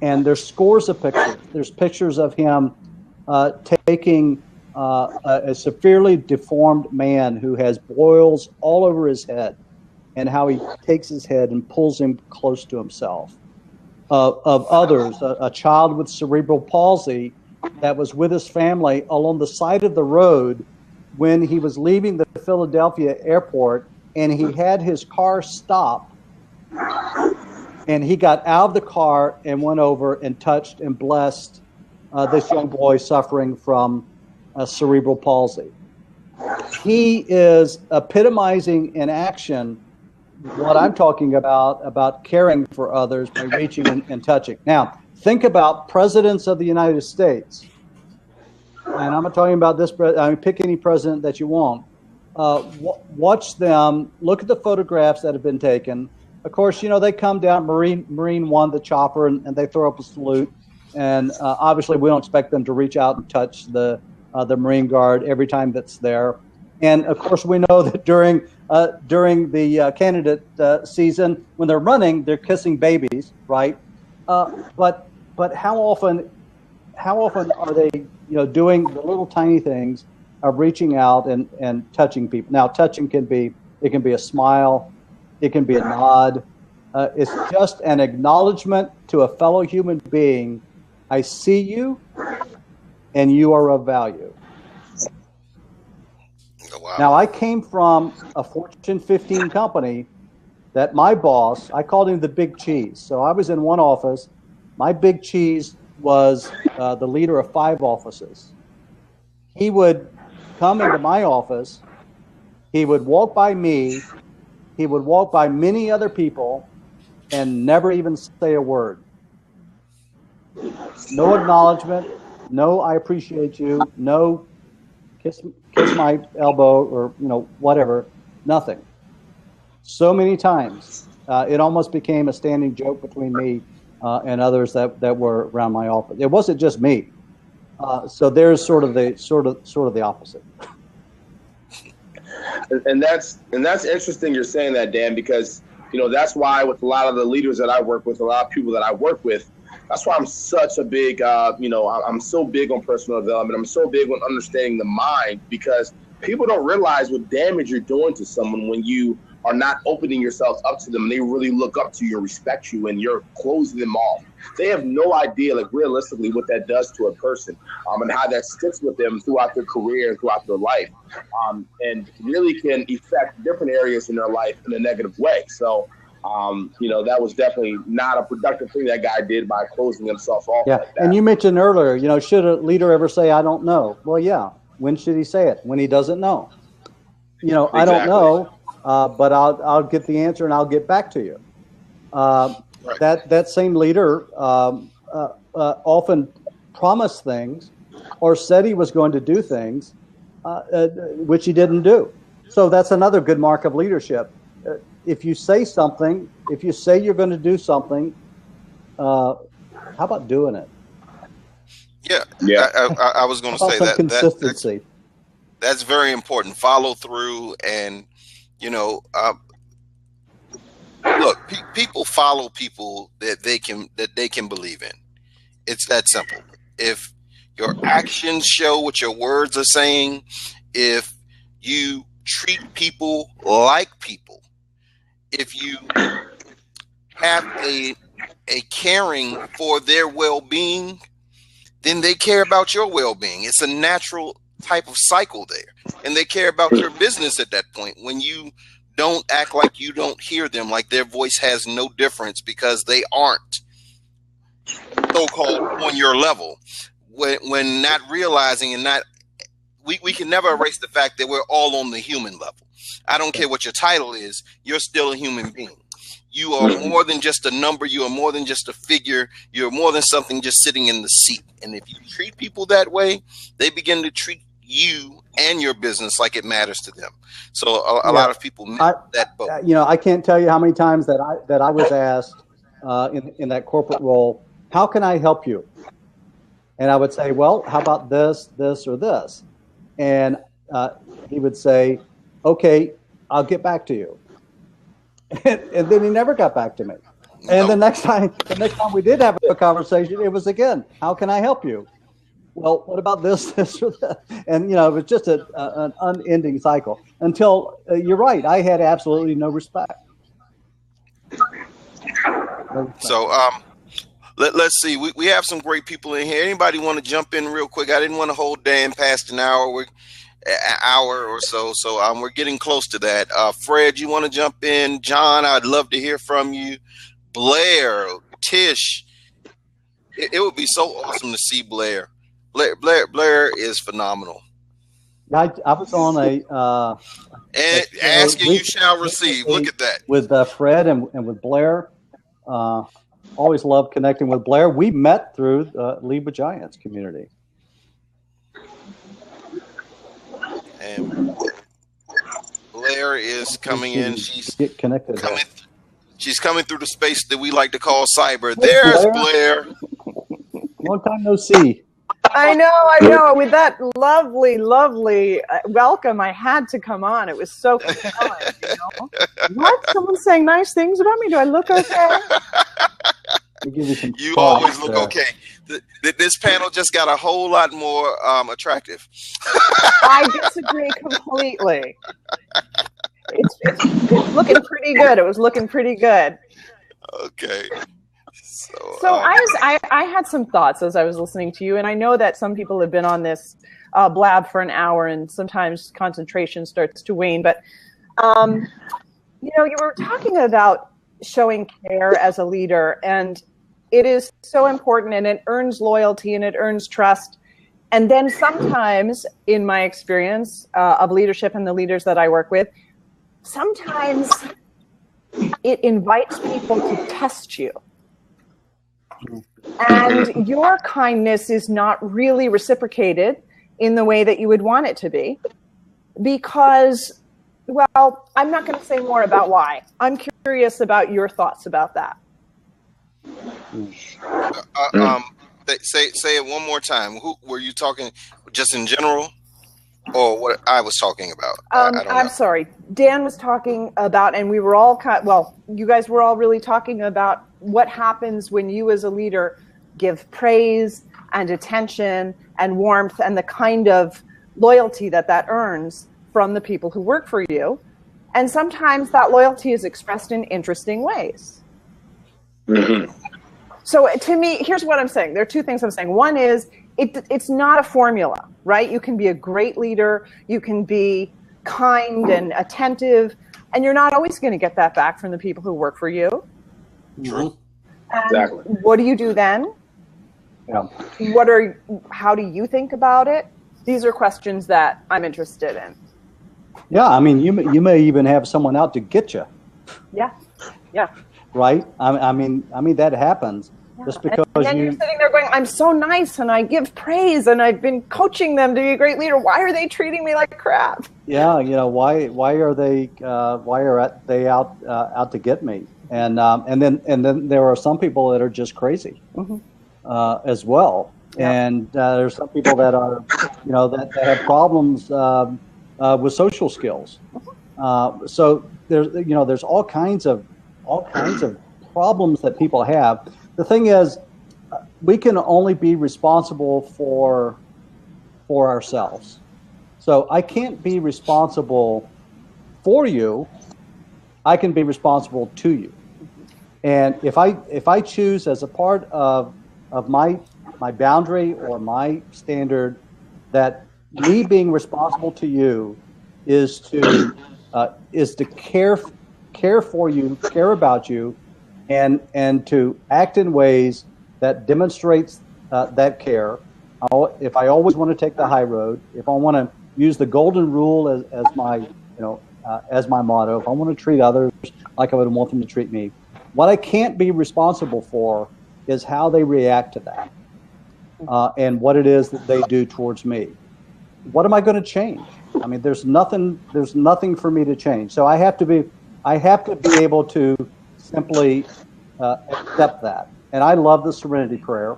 and there's scores of pictures. There's pictures of him taking a severely deformed man who has boils all over his head, and how he takes his head and pulls him close to himself. Of others, a child with cerebral palsy that was with his family along the side of the road when he was leaving the Philadelphia airport, and he had his car stop, and he got out of the car and went over and touched and blessed this young boy suffering from cerebral palsy. He is epitomizing in action what I'm talking about caring for others by reaching and touching. Now, think about presidents of the United States. And I'm not talking about this, pick any president that you want. Watch them, look at the photographs that have been taken. Of course, they come down, Marine One, the chopper, and they throw up a salute. And obviously, we don't expect them to reach out and touch the Marine Guard every time that's there. And of course, we know that during the candidate season, when they're running, they're kissing babies, right? But how often are they, doing the little tiny things of reaching out and touching people? Now, touching can be a smile, it can be a nod. It's just an acknowledgement to a fellow human being. I see you, and you are of value. Wow. Now, I came from a Fortune 15 company that my boss, I called him the big cheese. So I was in one office. My big cheese was the leader of 5 offices. He would come into my office. He would walk by me. He would walk by many other people and never even say a word. No acknowledgement. No, I appreciate you. No, kiss my elbow or whatever. Nothing. So many times, it almost became a standing joke between me and others that were around my office. It wasn't just me. So there's sort of the opposite. And that's interesting. You're saying that, Dan, because that's why with a lot of the leaders that I work with, a lot of people that I work with, that's why I'm such a big, I'm so big on personal development. I'm so big on understanding the mind, because people don't realize what damage you're doing to someone when you are not opening yourself up to them. They really look up to you and respect you, and you're closing them off. They have no idea, realistically, what that does to a person, and how that sticks with them throughout their career and throughout their life, and really can affect different areas in their life in a negative way. So, that was definitely not a productive thing that guy did by closing himself off like that. And you mentioned earlier, should a leader ever say, I don't know? Well, yeah. When should he say it? When he doesn't know. Exactly. I don't know, but I'll get the answer and I'll get back to you. Right. That same leader often promised things or said he was going to do things which he didn't do. So that's another good mark of leadership. If you say something, if you say you're going to do something, how about doing it? Yeah. I was going to say that consistency. That's very important. Follow through, and look, people follow people that they can believe in. It's that simple. If your actions show what your words are saying, if you treat people like people, if you have a caring for their well-being, then they care about your well-being. It's a natural type of cycle there. And they care about your business at that point when you don't act like you don't hear them, like their voice has no difference because they aren't so-called on your level. When not realizing and not, we can never erase the fact that we're all on the human level. I don't care what your title is, you're still a human being. You are more than just a number. You are more than just a figure. You're more than something just sitting in the seat. And if you treat people that way, they begin to treat you and your business like it matters to them. So a lot of people miss that boat. I can't tell you how many times that I was asked in that corporate role, how can I help you? And I would say, well, how about this, this, or this? And he would say, okay, I'll get back to you. And then he never got back to me. And the next time we did have a conversation, it was again, how can I help you? Well, what about this, this, or that? And, it was just an unending cycle until, you're right, I had absolutely no respect. So let's see. We have some great people in here. Anybody want to jump in real quick? I didn't want to hold Dan past an hour. Hour or so. So we're getting close to that. Fred, you want to jump in? John, I'd love to hear from you. Blair, Tish, it would be so awesome to see Blair. Blair is phenomenal. I was on and ask and you shall receive. Look at that. With Fred and with Blair. Always love connecting with Blair. We met through the Lead with Giants community. And Blair is coming in. She's connected. She's coming through the space that we like to call cyber. There's Blair. Long time no see. I know. With that lovely welcome, I had to come on. It was so compelling. What? Someone's saying nice things about me. Do I look okay? You always look okay. This panel just got a whole lot more attractive. I disagree completely. It's looking pretty good. It was looking pretty good. Okay. So I had some thoughts as I was listening to you, and I know that some people have been on this blab for an hour, and sometimes concentration starts to wane. But you were talking about showing care as a leader, and it is so important, and it earns loyalty and it earns trust. And then sometimes, in my experience of leadership and the leaders that I work with, sometimes it invites people to test you. And your kindness is not really reciprocated in the way that you would want it to be because, well, I'm not going to say more about why. I'm curious about your thoughts about that. Say it one more time. Who were you talking? Just in general, or what I was talking about? I'm sorry. Dan was talking about, and we were all you guys were all really talking about what happens when you, as a leader, give praise and attention and warmth and the kind of loyalty that earns from the people who work for you. And sometimes that loyalty is expressed in interesting ways. Mm-hmm. So to me, here's what I'm saying. There are two things I'm saying. One is it's not a formula, right? You can be a great leader. You can be kind and attentive, and you're not always going to get that back from the people who work for you. True. Exactly. What do you do then? Yeah. How do you think about it? These are questions that I'm interested in. Yeah, I mean, you may even have someone out to get you. Yeah. Right? I mean that happens. Yeah. Just because and then you're sitting there going, I'm so nice and I give praise and I've been coaching them to be a great leader. Why are they treating me like crap? Yeah, why are they out to get me? And then there are some people that are just crazy, as well. Yeah. And there's some people that are, that have problems with social skills. So there's all kinds of problems that people have. The thing is, we can only be responsible for ourselves. So I can't be responsible for you. I can be responsible to you. And if I choose as a part of my my boundary or my standard that me being responsible to you is to care for you, care about you, and to act in ways that demonstrates that care. If I always want to take the high road, if I want to use the golden rule as my as my motto, if I want to treat others like I would want them to treat me, what I can't be responsible for is how they react to that, and what it is that they do towards me. What am I going to change? I mean, there's nothing for me to change. So I have to be able to simply accept that. And I love the serenity prayer.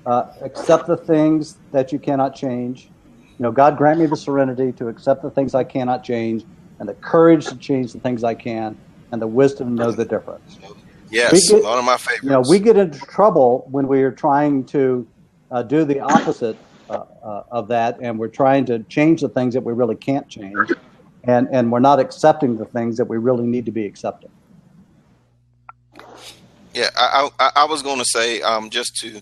Accept the things that you cannot change. God grant me the serenity to accept the things I cannot change, and the courage to change the things I can, and the wisdom to know the difference. Yes, one of my favorites. We get into trouble when we are trying to do the opposite of that, and we're trying to change the things that we really can't change, and we're not accepting the things that we really need to be accepting. Yeah, I was going to say, just to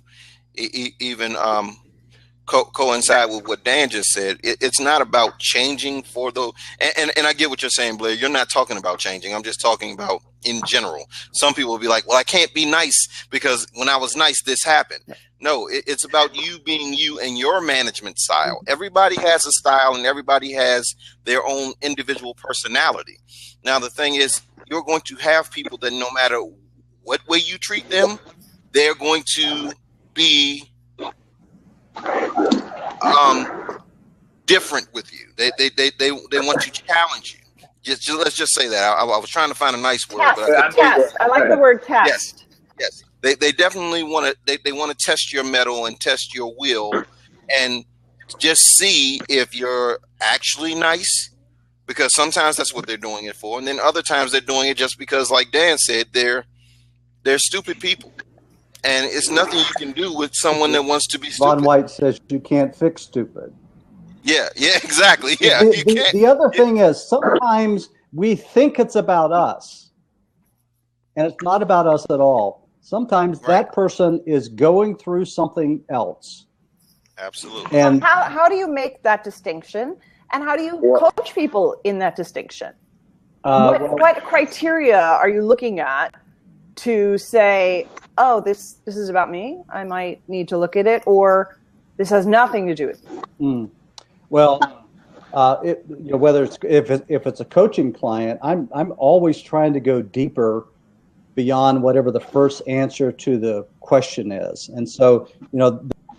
even coincide with what Dan just said, it's not about changing for those, and I get what you're saying, Blair. You're not talking about changing. I'm just talking about in general. Some people will be like, well, I can't be nice because when I was nice, this happened. No, it's about you being you and your management style. Everybody has a style and everybody has their own individual personality. Now, the thing is, you're going to have people that no matter what way you treat them, they're going to be different with you. They want to challenge you. Just let's just say that. I was trying to find a nice word. Test. I like the word test. Yes. They definitely want to. They want to test your mettle and test your will, and just see if you're actually nice. Because sometimes that's what they're doing it for, and then other times they're doing it just because, like Dan said, they're stupid people, and it's nothing you can do with someone that wants to be stupid. Von White says you can't fix stupid. Yeah, exactly. Yeah, the other thing is sometimes we think it's about us, and it's not about us at all. Sometimes that person is going through something else. Absolutely. And how do you make that distinction? And how do you coach people in that distinction? What criteria are you looking at to say, oh, this is about me, I might need to look at it, or this has nothing to do with me? Well, whether if it's a coaching client, I'm always trying to go deeper beyond whatever the first answer to the question is. And so,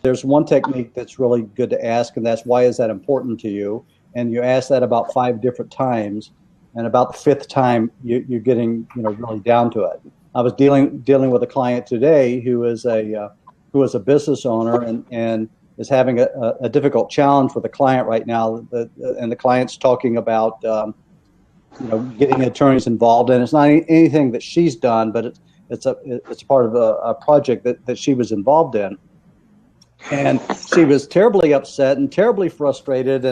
there's one technique that's really good to ask, and that's, why is that important to you? And you ask that about 5 different times, and about the 5th time, you're getting really down to it. I was dealing with a client today who is a business owner and is having a difficult challenge with a client right now. And the client's talking about getting attorneys involved, and it's not anything that she's done, but it's a part of a project that she was involved in. And she was terribly upset and terribly frustrated,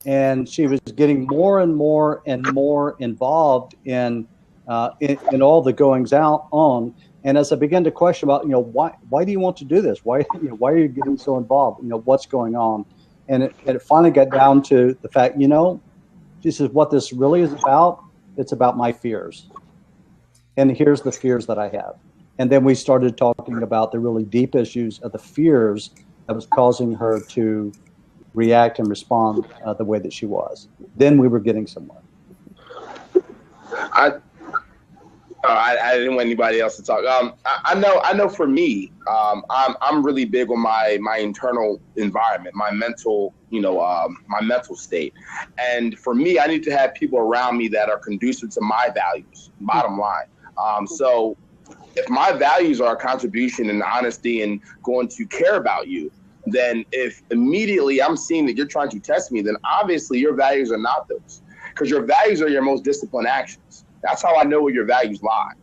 and she was getting more and more and more involved in all the goings on. And as I began to question about, why do you want to do this? Why are you getting so involved? What's going on? And it finally got down to the fact, she says, what this really is about, it's about my fears. And here's the fears that I have. And then we started talking about the really deep issues of the fears that was causing her to react and respond the way that she was. Then we were getting somewhere. I didn't want anybody else to talk. I know. For me, I'm really big on my internal environment, my mental, my mental state. And for me, I need to have people around me that are conducive to my values. Bottom line. So if my values are a contribution and honesty and going to care about you, then if immediately I'm seeing that you're trying to test me, then obviously your values are not those, because your values are your most disciplined actions. That's how I know where your values lie.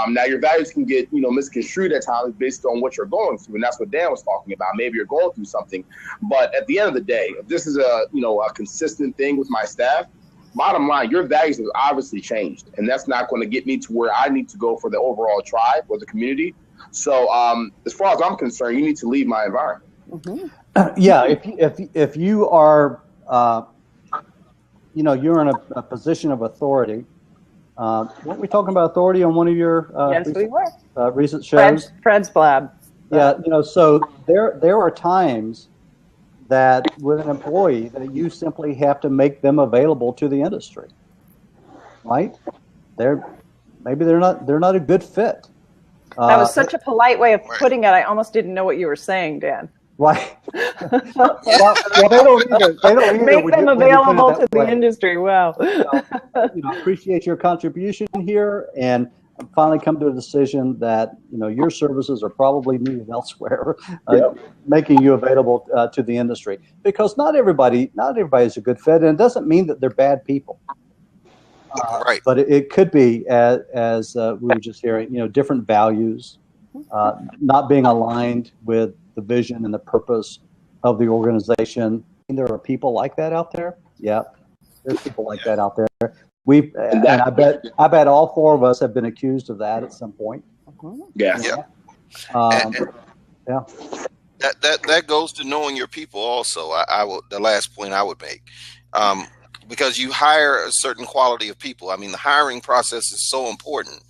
Now, your values can get, misconstrued at times based on what you're going through, and that's what Dan was talking about. Maybe you're going through something, but at the end of the day, if this is a consistent thing with my staff, bottom line, your values have obviously changed, and that's not going to get me to where I need to go for the overall tribe or the community. So as far as I'm concerned, you need to leave my environment. Yeah, if you are, you're in a position of authority. Weren't we talking about authority on one of your recent shows? Fred's Blab. Yeah, so there are times that with an employee that you simply have to make them available to the industry, right? Maybe they're not a good fit. That was such a polite way of putting it. I almost didn't know what you were saying, Dan. Right. well, they don't either. Make them available to the industry. Wow. Appreciate your contribution here, and finally come to a decision that your services are probably needed elsewhere, making you available to the industry, because not everybody is a good fit, and it doesn't mean that they're bad people. Right. But it could be, as we were just hearing, different values, not being aligned with the vision and the purpose of the organization. And there are people like that out there. Yeah, there's people like that out there. And I bet all four of us have been accused of that at some point. Yeah. That goes to knowing your people also. The last point I would make. Because you hire a certain quality of people. I mean, the hiring process is so important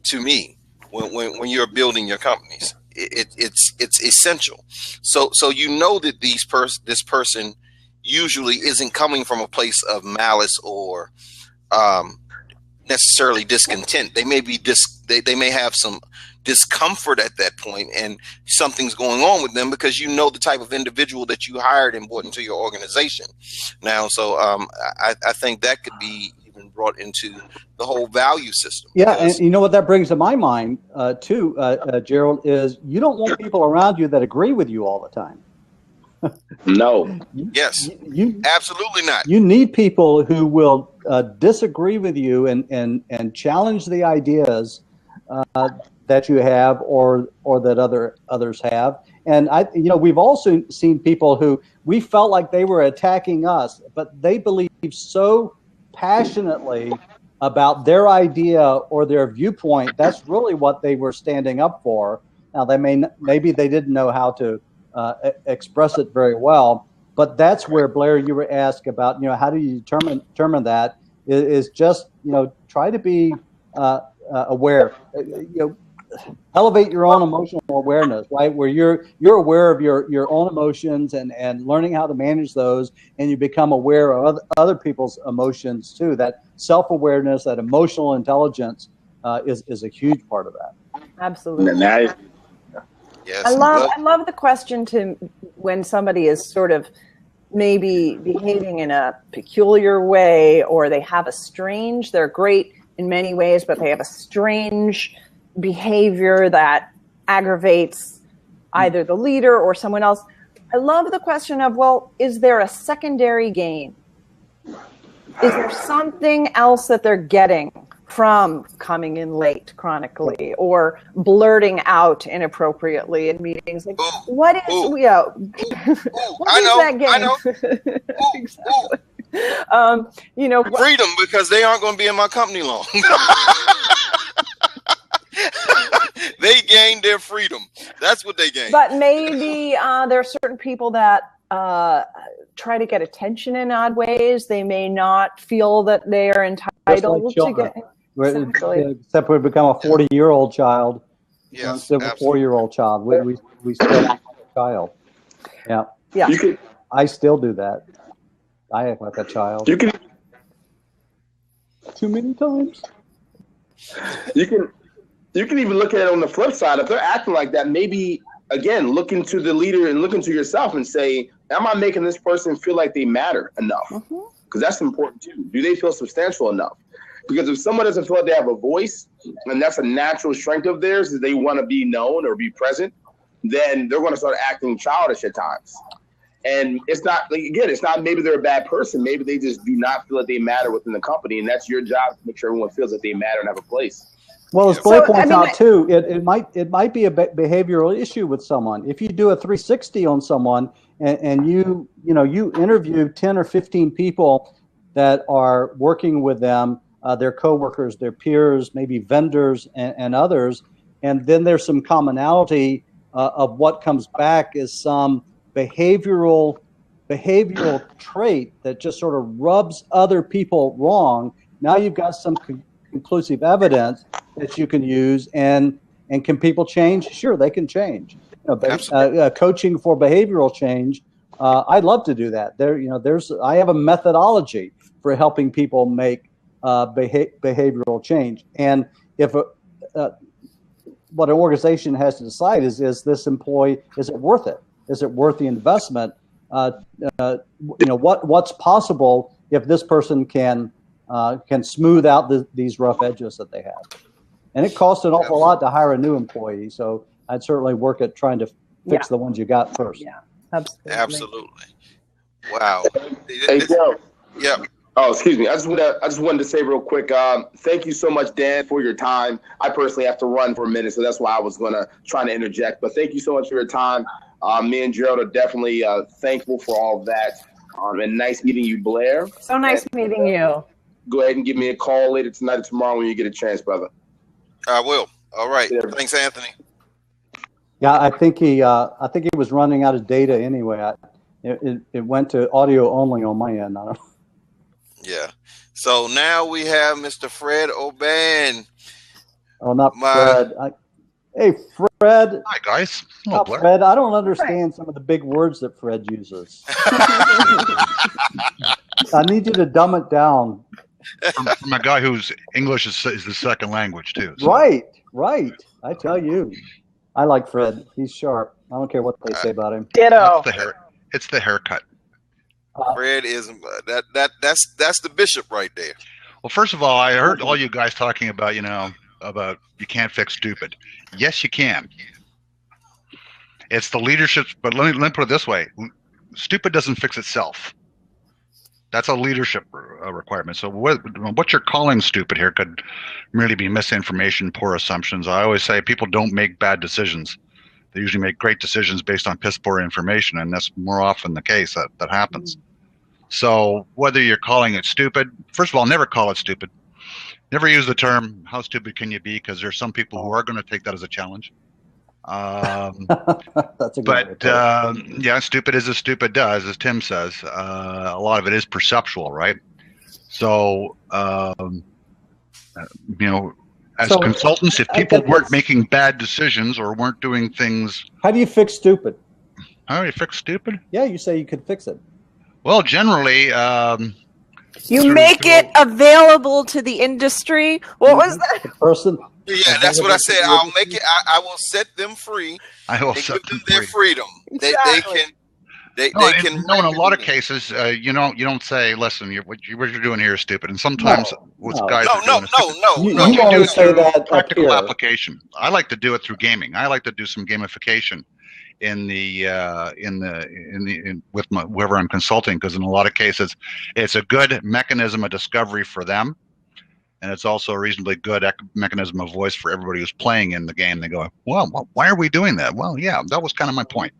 to me when you're building your companies. It's essential. So that this person usually isn't coming from a place of malice or necessarily discontent. They may be they may have some discomfort at that point, and something's going on with them because the type of individual that you hired and brought into your organization. Now, so I think that could be even brought into the whole value system. Yeah, and what that brings to my mind too, Gerald, is you don't want people around you that agree with you all the time. No. Yes. Absolutely not. You need people who will disagree with you and challenge the ideas that you have or that others have. And we've also seen people who we felt like they were attacking us, but they believe so passionately about their idea or their viewpoint. That's really what they were standing up for. Now maybe they didn't know how to express it very well, but that's where, Blair, you were asked about, how do you determine that is just, try to be aware, elevate your own emotional awareness, right? Where you're aware of your own emotions and learning how to manage those, and you become aware of other people's emotions too. That self-awareness, that emotional intelligence is a huge part of that. Absolutely. Yes. I love the question to when somebody is sort of maybe behaving in a peculiar way, or they have they're great in many ways, but they have a strange behavior that aggravates either the leader or someone else. I love the question of, is there a secondary gain? Is there something else that they're getting from coming in late chronically or blurting out inappropriately in meetings? Like, what is that gain? I know. Exactly. Freedom, because they aren't going to be in my company long. They gained their freedom. That's what they gained. But maybe there are certain people that try to get attention in odd ways. They may not feel that they are entitled to get. Exactly. Except we become a 40-year-old child. Yes, instead of a 4-year-old child. We still act like a child. Yeah. Yeah. I still do that. I act like a child. Too many times. You can even look at it on the flip side. If they're acting like that, maybe, again, look into the leader and look into yourself and say, am I making this person feel like they matter enough? Because that's important too. Do they feel substantial enough? Because if someone doesn't feel like they have a voice, and that's a natural strength of theirs, is they want to be known or be present, then they're going to start acting childish at times. And it's not maybe they're a bad person. Maybe they just do not feel that they matter within the company. And that's your job to make sure everyone feels that they matter and have a place. Well, as Blair points out too, it might be a behavioral issue with someone. If you do a 360 on someone and you interview 10 or 15 people that are working with them, their coworkers, their peers, maybe vendors and others, and then there's some commonality of what comes back is some behavioral trait that just sort of rubs other people wrong. Now you've got some conclusive evidence that you can use, and can people change? Sure, they can change. Coaching for behavioral change. I'd love to do that. I have a methodology for helping people make behavioral change. And if what an organization has to decide is this employee, is it worth it? Is it worth the investment? What's possible if this person can smooth out these rough edges that they have? And it costs an awful lot to hire a new employee. So I'd certainly work at trying to fix the ones you got first. Yeah, absolutely. Wow. Hey, Joe. Yeah. Oh, excuse me. I just wanted to say real quick, thank you so much, Dan, for your time. I personally have to run for a minute, so that's why I was going to try to interject. But thank you so much for your time. Me and Gerald are definitely thankful for all of that. And nice meeting you, Blair. So nice meeting you. Go ahead and give me a call later tonight or tomorrow when you get a chance, brother. I will. All right. Thanks, Anthony. Yeah, I think he was running out of data anyway. It went to audio only on my end. I don't know. Yeah. So now we have Mr. Fred Oban. Oh, not Fred. Hey, Fred. Hi, guys. Hello, Fred. I don't understand some of the big words that Fred uses. I need you to dumb it down. From a guy whose English is the second language, too. So. Right. I tell you. I like Fred. He's sharp. I don't care what they say about him. Ditto. It's the haircut. Fred is that's the bishop right there. Well, first of all, I heard all you guys talking about, about you can't fix stupid. Yes, you can. It's the leadership, but let me put it this way: stupid doesn't fix itself. That's a leadership requirement. So what you're calling stupid here could merely be misinformation, poor assumptions. I always say people don't make bad decisions. They usually make great decisions based on piss poor information, and that's more often the case that happens. So whether you're calling it stupid, first of all, never call it stupid. Never use the term, how stupid can you be? Because there's some people who are going to take that as a challenge. That's a good yeah, stupid is as stupid does, as Tim says. A lot of it is perceptual, right? So, as consultants, if people weren't making bad decisions or weren't doing things... How do you fix stupid? How do you fix stupid? Yeah, you say you could fix it. Well, generally... you make it available to the industry. What was that? The person... Yeah, that's what I said. I'll make it. I will set them free. I will and set give them them their freedom. Exactly. They can. No, in a lot of cases, you don't say, "Listen, what you're doing here is stupid." And sometimes guys are doing No. You always say that practical application. I like to do it through gaming. I like to do some gamification with whoever I'm consulting, because in a lot of cases, it's a good mechanism of discovery for them. And it's also a reasonably good mechanism of voice for everybody who's playing in the game. They go, well, why are we doing that? Well, yeah, that was kind of my point.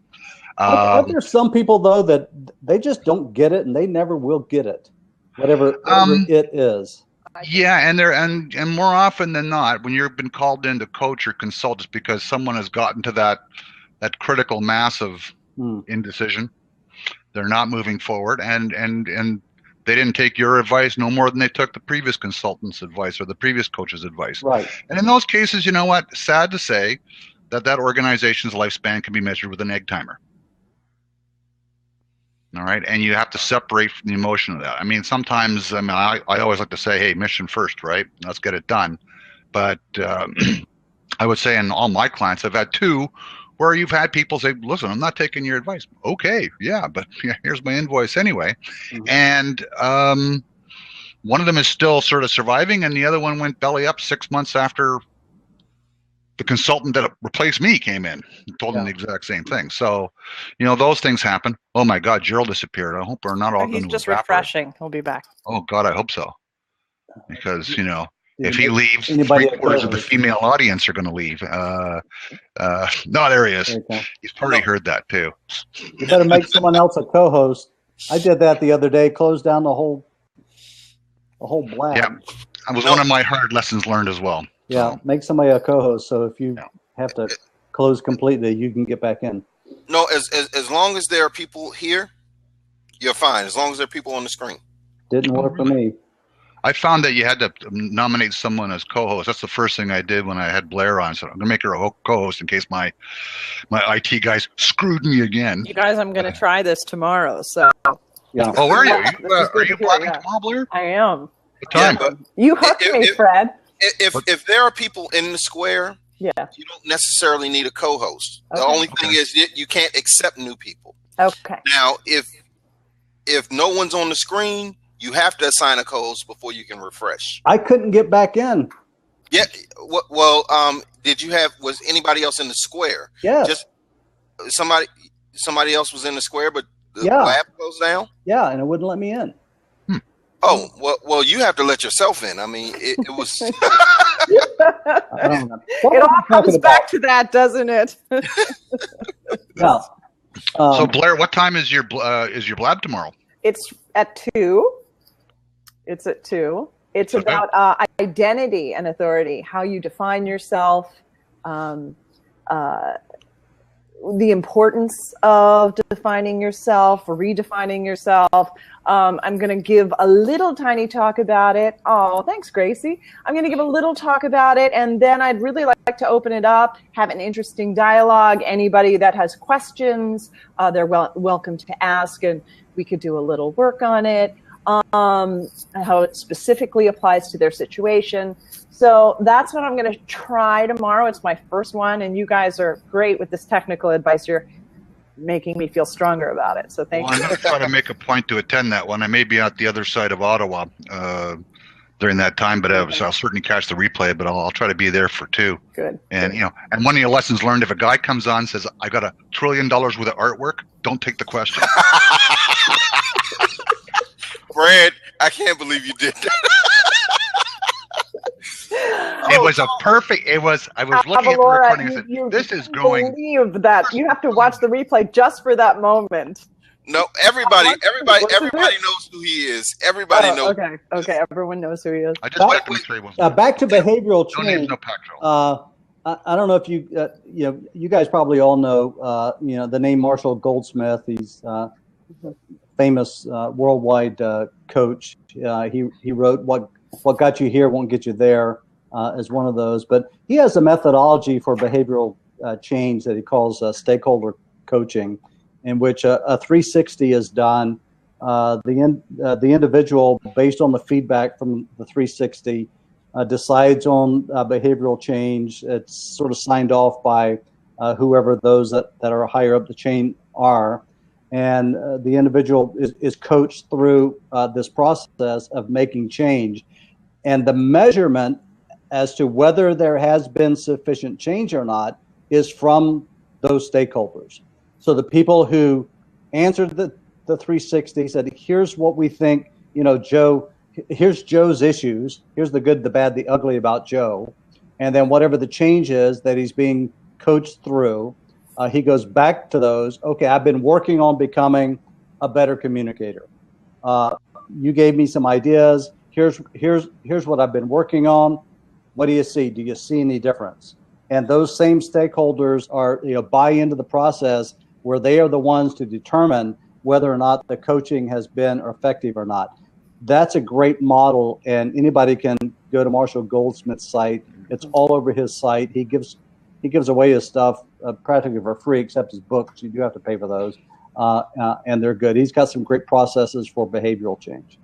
Are there some people, though, that they just don't get it and they never will get it, whatever it is? Yeah, and more often than not, when you've been called in to coach or consult, it's because someone has gotten to that critical mass of indecision. They're not moving forward, and they didn't take your advice no more than they took the previous consultant's advice or the previous coach's advice. Right. And in those cases, you know what? Sad to say that organization's lifespan can be measured with an egg timer. All right. And you have to separate from the emotion of that. I mean, sometimes, I always like to say, hey, mission first, right? Let's get it done. But I would say in all my clients, I've had two where you've had people say, listen, I'm not taking your advice. Okay, yeah, but here's my invoice anyway. Mm-hmm. And one of them is still sort of surviving, and the other one went belly up 6 months after the consultant that replaced me came in and told him the exact same thing. So, those things happen. Oh, my God, Gerald disappeared. I hope we're not all going to He's just refreshing. He'll be back. Oh, God, I hope so. Because, if he leaves, 3/4 of the female audience are going to leave. No, there he is. He's probably heard that too. You better make someone else a co-host. I did that the other day. Closed down the whole blab. Yeah, that was one of my hard lessons learned as well. Yeah, make somebody a co-host, so if you have to close completely, you can get back in. No, as long as there are people here, you're fine. As long as there are people on the screen. Didn't work for me. I found that you had to nominate someone as co-host. That's the first thing I did when I had Blair on. So I'm going to make her a co-host in case my IT guys screwed me again. You guys, I'm going to try this tomorrow. So yeah. Oh, where are you? Are you blogging tomorrow, Blair? I am. What time? Yeah, you hooked me, Fred. If there are people in the square, you don't necessarily need a co-host. The only thing is you can't accept new people. Okay. Now, if no one's on the screen, you have to assign a co-host before you can refresh. I couldn't get back in. Yeah. Well, was anybody else in the square? Yes. Just somebody else was in the square, but the lab closed down? Yeah, and it wouldn't let me in. Oh, well, you have to let yourself in. I mean, it was. It all comes back to that, doesn't it? Yeah. So Blair, what time is your blab tomorrow? It's at 2. It's at 2. It's about identity and authority, how you define yourself, the importance of defining yourself, redefining yourself. I'm going to give a little tiny talk about it. Oh, thanks, Gracie. I'm going to give a little talk about it, and then I'd really like to open it up, have an interesting dialogue. Anybody that has questions, they're welcome to ask, and we could do a little work on it, how it specifically applies to their situation. So that's what I'm going to try tomorrow. It's my first one, and you guys are great with this technical advice. You're making me feel stronger about it. So thank you. I'm going to try to make a point to attend that one. I may be at the other side of Ottawa during that time, but so I'll certainly catch the replay. But I'll try to be there for 2. Good. And and one of your lessons learned: if a guy comes on and says, "I got $1 trillion worth of artwork," don't take the question. Fred, I can't believe you did that. It was a perfect. I was looking at the recording and said, "This is going." Believe that you have to watch the replay just for that moment. No, everybody knows who he is. Everybody knows. Okay, everyone knows who he is. I just like to make sure he wasn't. Back to behavioral change. No Pac-12. I don't know if you guys probably all know the name Marshall Goldsmith. He's famous worldwide coach. He wrote What Got You Here Won't Get You There as one of those. But he has a methodology for behavioral change that he calls stakeholder coaching, in which a 360 is done. The individual, based on the feedback from the 360, decides on behavioral change. It's sort of signed off by whoever those that are higher up the chain are. And the individual is coached through this process of making change. And the measurement as to whether there has been sufficient change or not is from those stakeholders. So the people who answered the 360 said, here's what we think, Joe, here's Joe's issues. Here's the good, the bad, the ugly about Joe. And then whatever the change is that he's being coached through, he goes back to those. Okay, I've been working on becoming a better communicator. You gave me some ideas. Here's what I've been working on. What do you see? Do you see any difference? And those same stakeholders are, buy into the process where they are the ones to determine whether or not the coaching has been effective or not. That's a great model, and anybody can go to Marshall Goldsmith's site. It's all over his site. He gives away his stuff practically for free, except his books. You do have to pay for those, and they're good. He's got some great processes for behavioral change,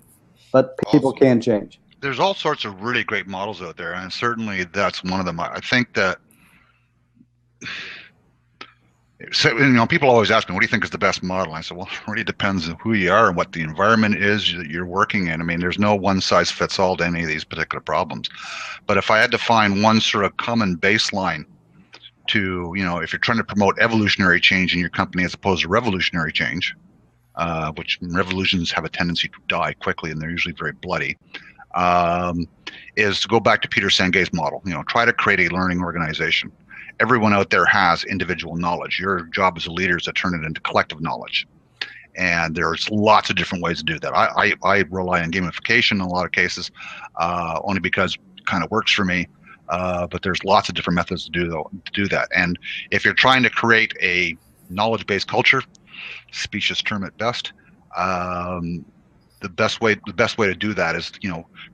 but people can change. There's all sorts of really great models out there, and certainly that's one of them. I think that, people always ask me, what do you think is the best model? And I said, well, it really depends on who you are and what the environment is that you're working in. I mean, there's no one size fits all to any of these particular problems. But if I had to find one sort of common baseline to, if you're trying to promote evolutionary change in your company as opposed to revolutionary change, which revolutions have a tendency to die quickly and they're usually very bloody, is to go back to Peter Senge's model. Try to create a learning organization. Everyone out there has individual knowledge. Your job as a leader is to turn it into collective knowledge. And there's lots of different ways to do that. I rely on gamification in a lot of cases, only because it kind of works for me. But there's lots of different methods to do that. And if you're trying to create a knowledge-based culture, specious term at best, the best way to do that is,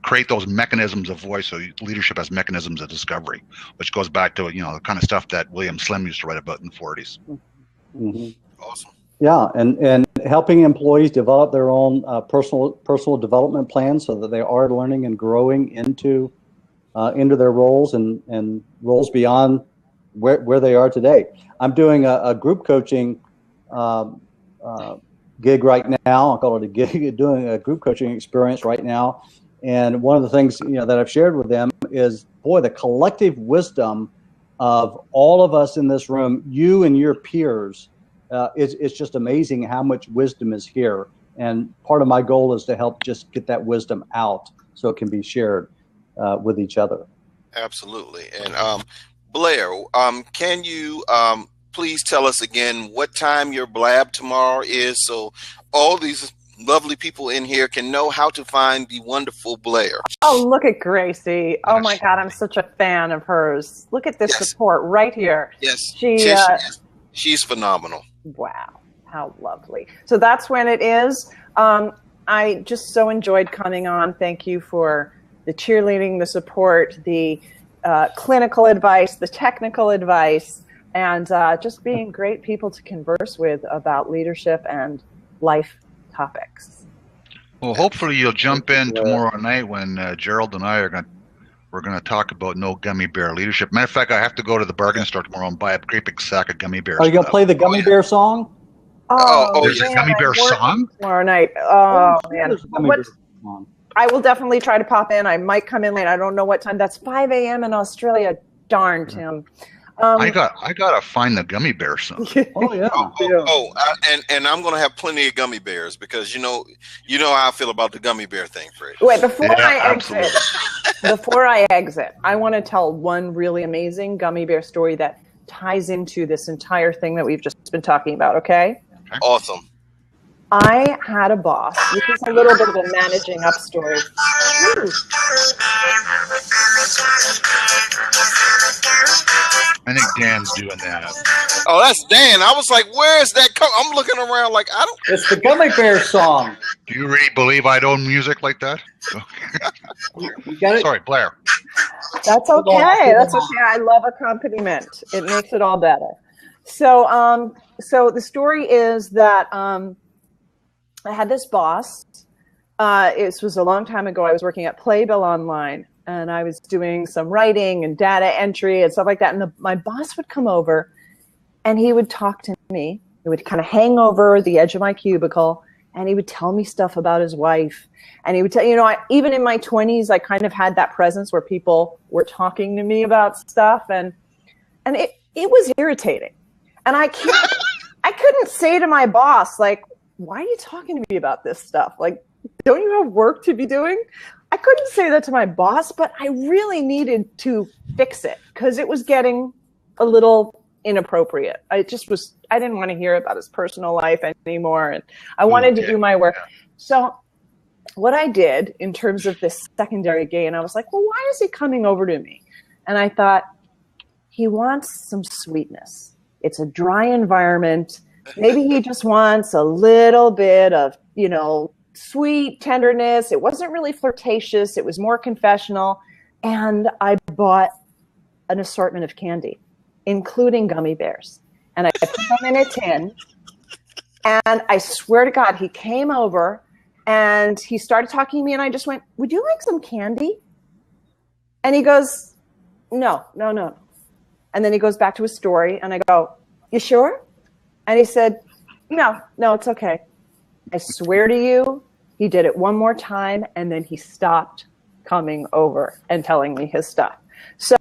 create those mechanisms of voice. So leadership has mechanisms of discovery, which goes back to, the kind of stuff that William Slim used to write about in the 40s. Mm-hmm. Awesome. Yeah, and helping employees develop their own personal development plans so that they are learning and growing into their roles and roles beyond where they are today. I'm doing a group coaching gig right now. I'll call it a gig. Doing a group coaching experience right now, and one of the things that I've shared with them is, boy, the collective wisdom of all of us in this room, you and your peers. It's just amazing how much wisdom is here, and part of my goal is to help just get that wisdom out so it can be shared with each other. Absolutely. And Blair, can you please tell us again what time your blab tomorrow is, so all these lovely people in here can know how to find the wonderful Blair? Oh, look at Gracie. Oh my God, I'm such a fan of hers. Look at this support right here. Yes, she's phenomenal. Wow, how lovely. So that's when it is. I just so enjoyed coming on. Thank you for the cheerleading, the support, the clinical advice, the technical advice, and just being great people to converse with about leadership and life topics. Well, hopefully you'll jump in tomorrow night when Gerald and I we're going to talk about no gummy bear leadership. Matter of fact, I have to go to the bargain store tomorrow and buy a great big sack of gummy bears. Are you going to play the gummy bear song? There's a gummy bear song? Tomorrow night. Oh man. I will definitely try to pop in. I might come in late. I don't know what time. That's 5 a.m. in Australia. Darn, Tim. I gotta find the gummy bear song. Oh yeah. And I'm gonna have plenty of gummy bears, because you know how I feel about the gummy bear thing, Fred. Wait, before I exit, I want to tell one really amazing gummy bear story that ties into this entire thing that we've just been talking about. Okay. Awesome. I had a boss. This is a little bit of a managing up story. Ooh. I think Dan's doing that. Oh, that's Dan. I was like, where is that I'm looking around like, I don't. It's the gummy bear song. Do you really believe I don't music like that? You got it? Sorry, Blair. That's okay. That's okay. I love accompaniment. It makes it all better. So, so the story is that I had this boss. It was a long time ago. I was working at Playbill Online, and I was doing some writing and data entry and stuff like that. And my boss would come over, and he would talk to me. He would kind of hang over the edge of my cubicle, and he would tell me stuff about his wife. And he would tell, even in my 20s, I kind of had that presence where people were talking to me about stuff, and it was irritating. And I couldn't say to my boss, like, why are you talking to me about this stuff? Like, don't you have work to be doing? I couldn't say that to my boss, but I really needed to fix it because it was getting a little inappropriate. I didn't want to hear about his personal life anymore. And I wanted to do my work. So what I did in terms of this secondary gain, I was like, well, why is he coming over to me? And I thought, he wants some sweetness. It's a dry environment. Maybe he just wants a little bit of, sweet tenderness. It wasn't really flirtatious. It was more confessional. And I bought an assortment of candy, including gummy bears. And I put them in a tin. And I swear to God, he came over and he started talking to me. And I just went, would you like some candy? And he goes, no. And then he goes back to his story. And I go, you sure? And he said, no, it's okay. I swear to you, he did it one more time, and then he stopped coming over and telling me his stuff. So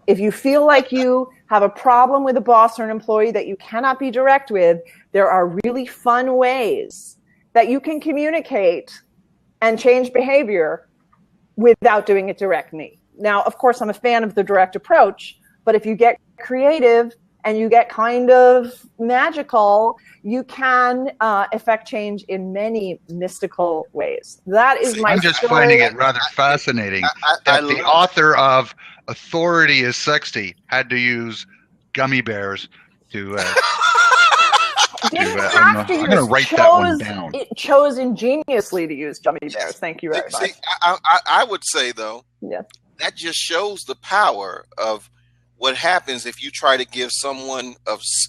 if you feel like you have a problem with a boss or an employee that you cannot be direct with, there are really fun ways that you can communicate and change behavior without doing it directly. Now, of course, I'm a fan of the direct approach, but if you get creative and you get kind of magical, you can affect change in many mystical ways. That is my I'm just story. finding it rather fascinating that the author of Authority is Sexy had to use gummy bears to... Didn't have to I'm going to write that one down. It chose ingeniously to use gummy bears. Thank you very much. I would say, though, yeah, that just shows the power of what happens if you try to give someone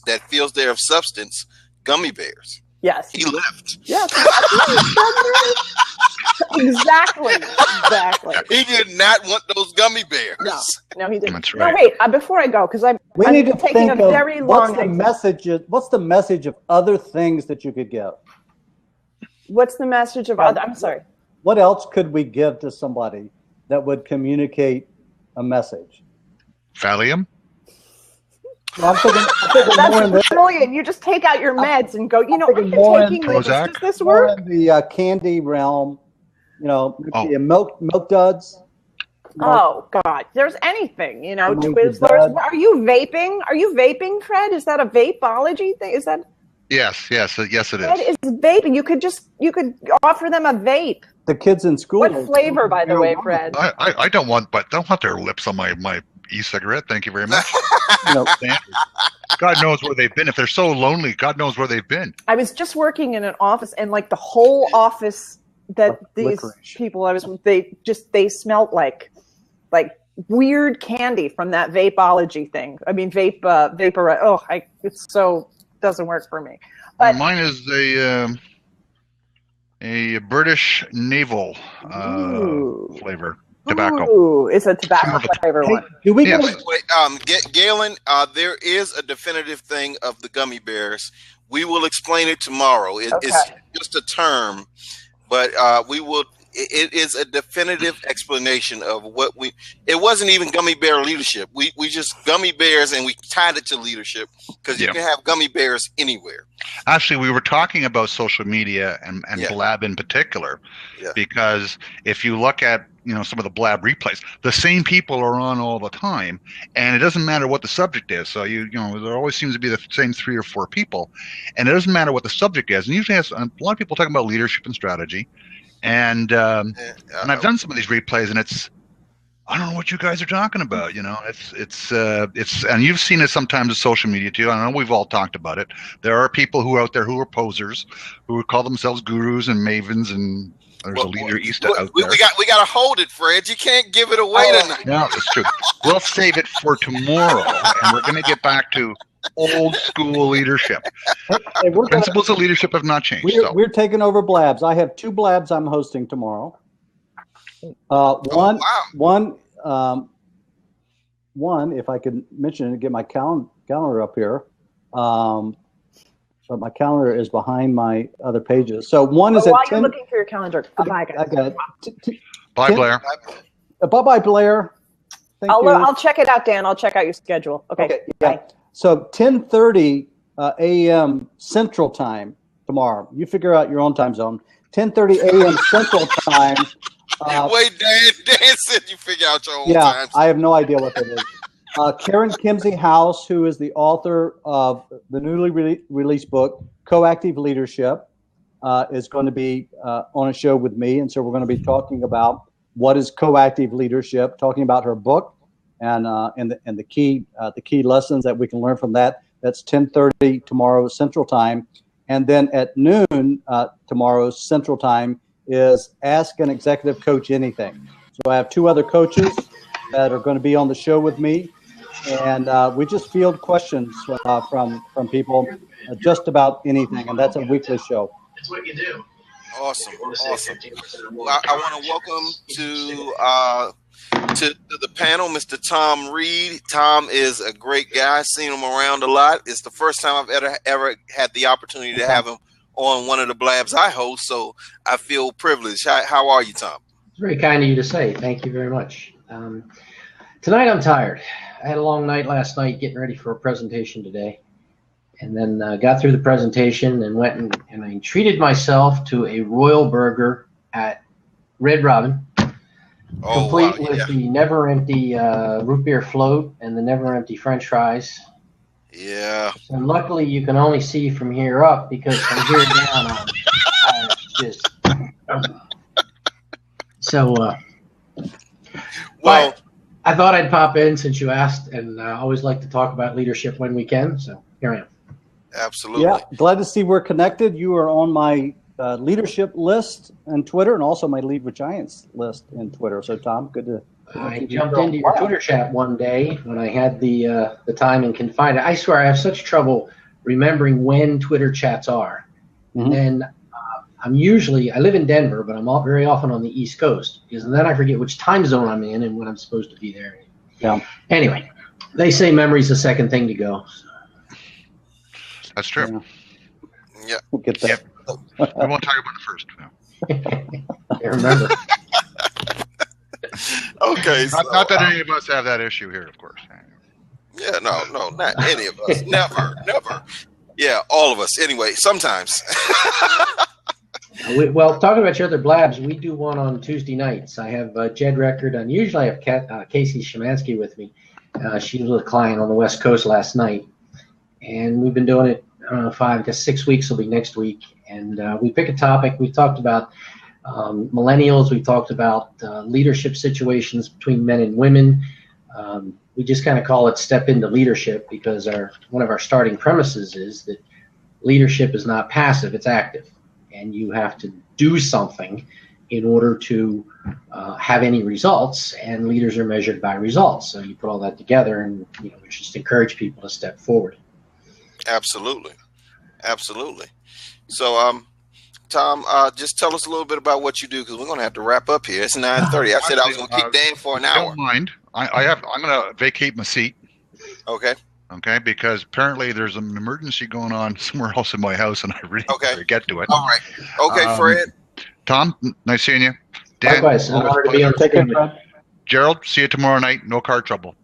that feels they're of substance gummy bears. Yes. He left. Yes. Exactly. He did not want those gummy bears. No, he didn't. That's right. No, wait. Before I go, because I'm taking a very long. What's the message of other things that you could give? What's the message of other? I'm sorry. What else could we give to somebody that would communicate a message? Thallium? No, I'm thinking that's brilliant. You just take out your meds and go, I've been taking this. Does this work? In the candy realm, maybe milk duds. Oh God, there's anything, Twizzlers. Are you vaping? Are you vaping, Fred? Is that a vapeology thing? Is that? Yes, it is. Fred is vaping. You could offer them a vape. The kids in school. What flavor, by the way, Fred? I don't want their lips on my e-cigarette. Thank you very much. God knows where they've been. If they're so lonely, God knows where they've been. I was just working in an office, and the whole office that these people they smelled like weird candy from that vapeology thing. I mean, vapor. Oh, it's so doesn't work for me. But mine is a British naval flavor. Tobacco. Ooh, it's a tobacco flavor one. Galen, there is a definitive thing of the gummy bears. We will explain it tomorrow. It's just a term, but we will. It is a definitive explanation of what it wasn't even gummy bear leadership. We just gummy bears and we tied it to leadership because you can have gummy bears anywhere. Actually, we were talking about social media and Blab in particular, because if you look at some of the Blab replays, the same people are on all the time, and it doesn't matter what the subject is. So there always seems to be the same 3 or 4 people, and it doesn't matter what the subject is. And usually, has a lot of people talking about leadership and strategy. And I've done some of these replays, and I don't know what you guys are talking about. It's and you've seen it sometimes in social media too. I know we've all talked about it. There are people who are out there who are posers, who call themselves gurus and mavens, and there's a leader East out there. We got to hold it, Fred. You can't give it away tonight. No, that's true. We'll save it for tomorrow, and we're going to get back to old school leadership. Hey, principles of leadership have not changed. We're taking over Blabs. I have 2 Blabs I'm hosting tomorrow. One, if I could mention it, get my calendar up here. So my calendar is behind my other pages. So one is while you're looking for your calendar. Goodbye, guys. I got it. Bye, Blair. Bye, Blair. I'll check it out, Dan. I'll check out your schedule. Okay. Bye. So 10:30 a.m. Central Time tomorrow. You figure out your own time zone. 10:30 a.m. Central Time. Wait, Dan said you figure out your own time. I have no idea what that is. Karen Kimsey House, who is the author of the newly released book, Coactive Leadership, is going to be on a show with me. And so we're going to be talking about what is coactive leadership, talking about her book and the key lessons that we can learn from that. That's 10:30 tomorrow Central Time. And then at noon tomorrow Central Time is Ask an Executive Coach Anything. So I have 2 other coaches that are going to be on the show with me. And we just field questions from people just about anything. And that's a weekly show. It's what you do. Awesome. Well, I want to welcome to the panel, Mr. Tom Reed. Tom is a great guy. I've seen him around a lot. It's the first time I've ever had the opportunity to have him on one of the Blabs I host, so I feel privileged. How are you, Tom? It's very kind of you to say. Thank you very much. Tonight I'm tired. I had a long night last night getting ready for a presentation today, and then got through the presentation and went and I treated myself to a royal burger at Red Robin. Complete with the never empty root beer float and the never empty French fries. Yeah. So luckily, you can only see from here up because from here down, I'm just. So, Well, I thought I'd pop in since you asked, and I always like to talk about leadership when we can. So here I am. absolutely. Yeah, glad to see we're connected. You are on my leadership list on Twitter and also my Lead with Giants list in Twitter. So, Tom, good to. I jumped into your Twitter chat one day when I had the time and can find it. I swear I have such trouble remembering when Twitter chats are. Mm-hmm. And then I live in Denver, but I'm very often on the East Coast because then I forget which time zone I'm in and when I'm supposed to be there. Yeah. Anyway, they say memory's the second thing to go. That's true. Yeah. We'll get that. Yep. We won't talk about it first. No. I remember. Okay. Not that any of us have that issue here, of course. Yeah, no, not any of us. Never. Yeah, all of us. Anyway, sometimes. Well, talking about your other blabs, we do one on Tuesday nights. I have Jed Record, and usually I have Casey Szymanski with me. She was with a client on the West Coast last night, and we've been doing it, 5 to 6 weeks will be next week. And we pick a topic. We talked about millennials. We talked about leadership situations between men and women. We just kind of call it Step Into Leadership because one of our starting premises is that leadership is not passive, it's active. And you have to do something in order to have any results, and leaders are measured by results. So you put all that together, and we just encourage people to step forward. Absolutely. So, Tom, just tell us a little bit about what you do because we're going to have to wrap up here. It's 9:30. I said I was going to keep Dan for an hour. Don't mind. I'm going to vacate my seat. Okay. Okay, because apparently there's an emergency going on somewhere else in my house, and I really better get to it. All right. Okay, Fred. Tom, nice seeing you. Dan, Likewise, an honor to be on the team. Gerald, see you tomorrow night. No car trouble.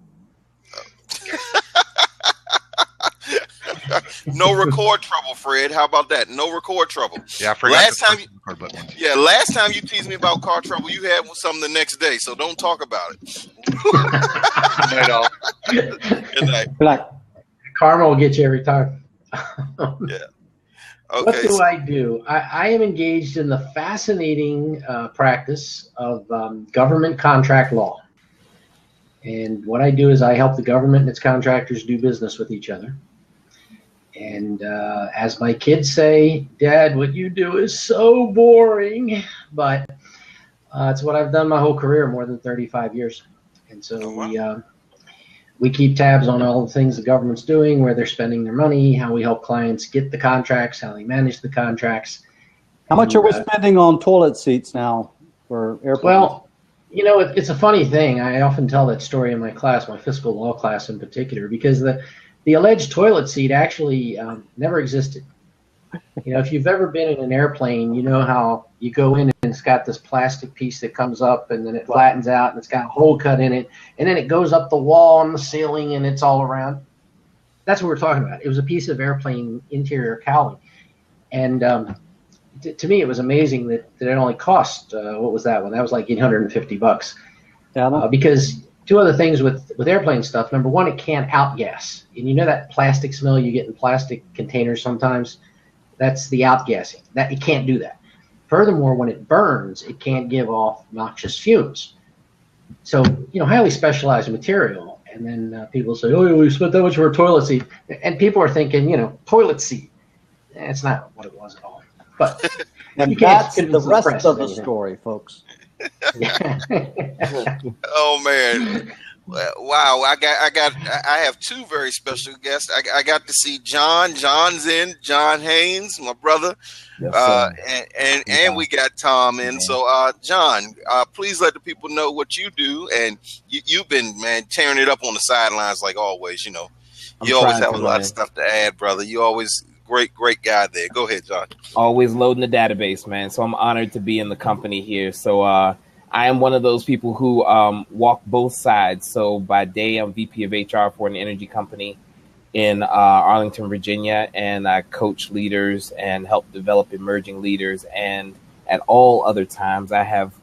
No record trouble, Fred. How about that? No record trouble. Yeah, I forgot. Last time you teased me about car trouble, you had something the next day, so don't talk about it. Good night. Karma will get you every time. Yeah. Okay. What do I do? I am engaged in the fascinating practice of government contract law. And what I do is I help the government and its contractors do business with each other. And as my kids say, Dad, what you do is so boring. But it's what I've done my whole career, more than 35 years. And so we keep tabs on all the things the government's doing, where they're spending their money, how we help clients get the contracts, how they manage the contracts. How much are we spending on toilet seats now for airplanes? Well, it's a funny thing. I often tell that story in my class, my fiscal law class in particular, because the alleged toilet seat actually never existed. If you've ever been in an airplane, you know how you go in and it's got this plastic piece that comes up and then it flattens out and it's got a hole cut in it and then it goes up the wall and the ceiling and it's all around. That's what we're talking about. It was a piece of airplane interior cowling. And to me, it was amazing that it only cost, what was that one? That was like $850. Because two other things with airplane stuff. Number one, it can't outgas. And that plastic smell you get in plastic containers sometimes? That's the outgassing. That it can't do that. Furthermore, when it burns, it can't give off noxious fumes. So, highly specialized material. And then people say, oh, we spent that much for a toilet seat. And people are thinking, toilet seat. It's not what it was at all. But and that's the rest of the story, folks. Oh, man. Wow, I have two very special guests. I got to see John Haynes, my brother, yes, and we got Tom in. So, John, please let the people know what you do, and you've been tearing it up on the sidelines like always. You always have a lot of stuff to add, brother. You always great guy there. Go ahead, John. Always loading the database, man. So I'm honored to be in the company here. So. I am one of those people who walk both sides. So by day, I'm VP of HR for an energy company in Arlington, Virginia, and I coach leaders and help develop emerging leaders. And at all other times, I have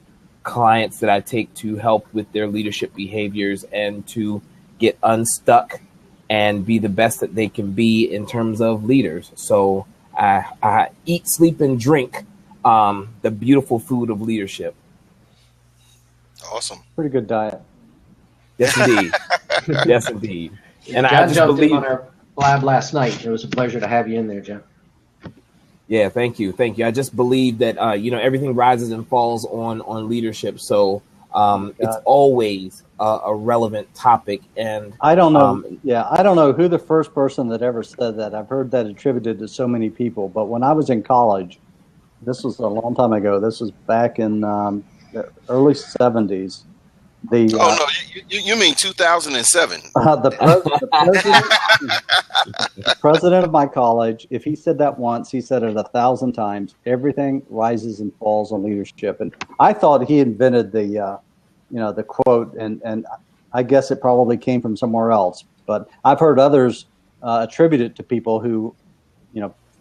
clients that I take to help with their leadership behaviors and to get unstuck and be the best that they can be in terms of leaders. So I eat, sleep, and drink the beautiful food of leadership. Awesome. Pretty good diet. Yes, indeed. Yes, indeed. And John I just jumped believe in on our lab last night. It was a pleasure to have you in there, John. Yeah, thank you. I just believe that everything rises and falls on leadership. So it's always a relevant topic. And I don't know. I don't know who the first person that ever said that. I've heard that attributed to so many people. But when I was in college, this was a long time ago. This was back in the early 70s. You mean 2007? The president of my college, if he said that once, he said it 1,000 times. Everything rises and falls on leadership, and I thought he invented the quote, and I guess it probably came from somewhere else. But I've heard others attribute it to people who,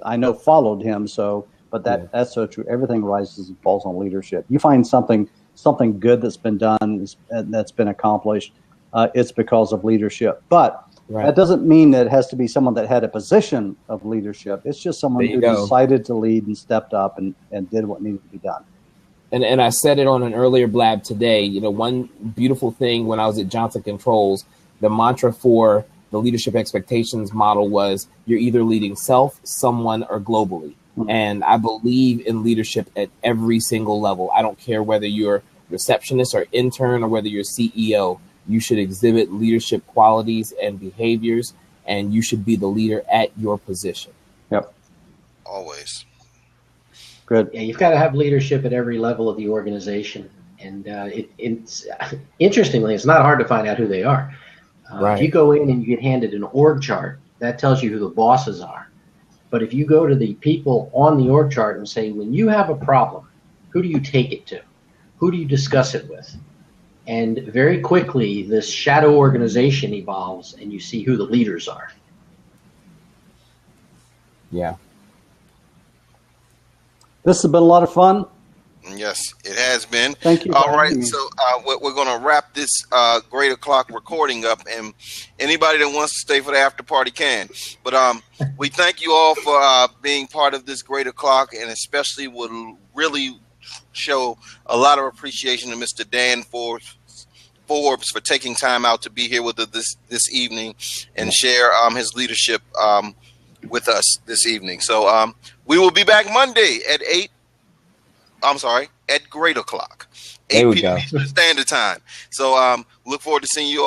I know followed him. So, but that's so true. Everything rises and falls on leadership. You find something good that's been done, that's been accomplished, it's because of leadership. But that doesn't mean that it has to be someone that had a position of leadership. It's just someone who decided to lead and stepped up and did what needed to be done. And I said it on an earlier blab today. One beautiful thing when I was at Johnson Controls, the mantra for the leadership expectations model was you're either leading self, someone, or globally. And I believe in leadership at every single level. I don't care whether you're receptionist or intern or whether you're CEO. You should exhibit leadership qualities and behaviors, and you should be the leader at your position. Yep. Always. Good. Yeah, you've got to have leadership at every level of the organization. And it's interestingly, it's not hard to find out who they are. If you go in and you get handed an org chart, that tells you who the bosses are. But if you go to the people on the org chart and say, when you have a problem, who do you take it to? Who do you discuss it with? And very quickly, this shadow organization evolves, and you see who the leaders are. Yeah. This has been a lot of fun. Yes, it has been. Thank you. All right, so we're going to wrap this Great O'Clock recording up, and anybody that wants to stay for the after party can. But we thank you all for being part of this Great O'Clock, and especially would really show a lot of appreciation to Mr. Dan Forbes for taking time out to be here with us this evening and share his leadership with us this evening. So we will be back Monday at at Great O'Clock, 8 p.m. Eastern Standard Time. So look forward to seeing you all.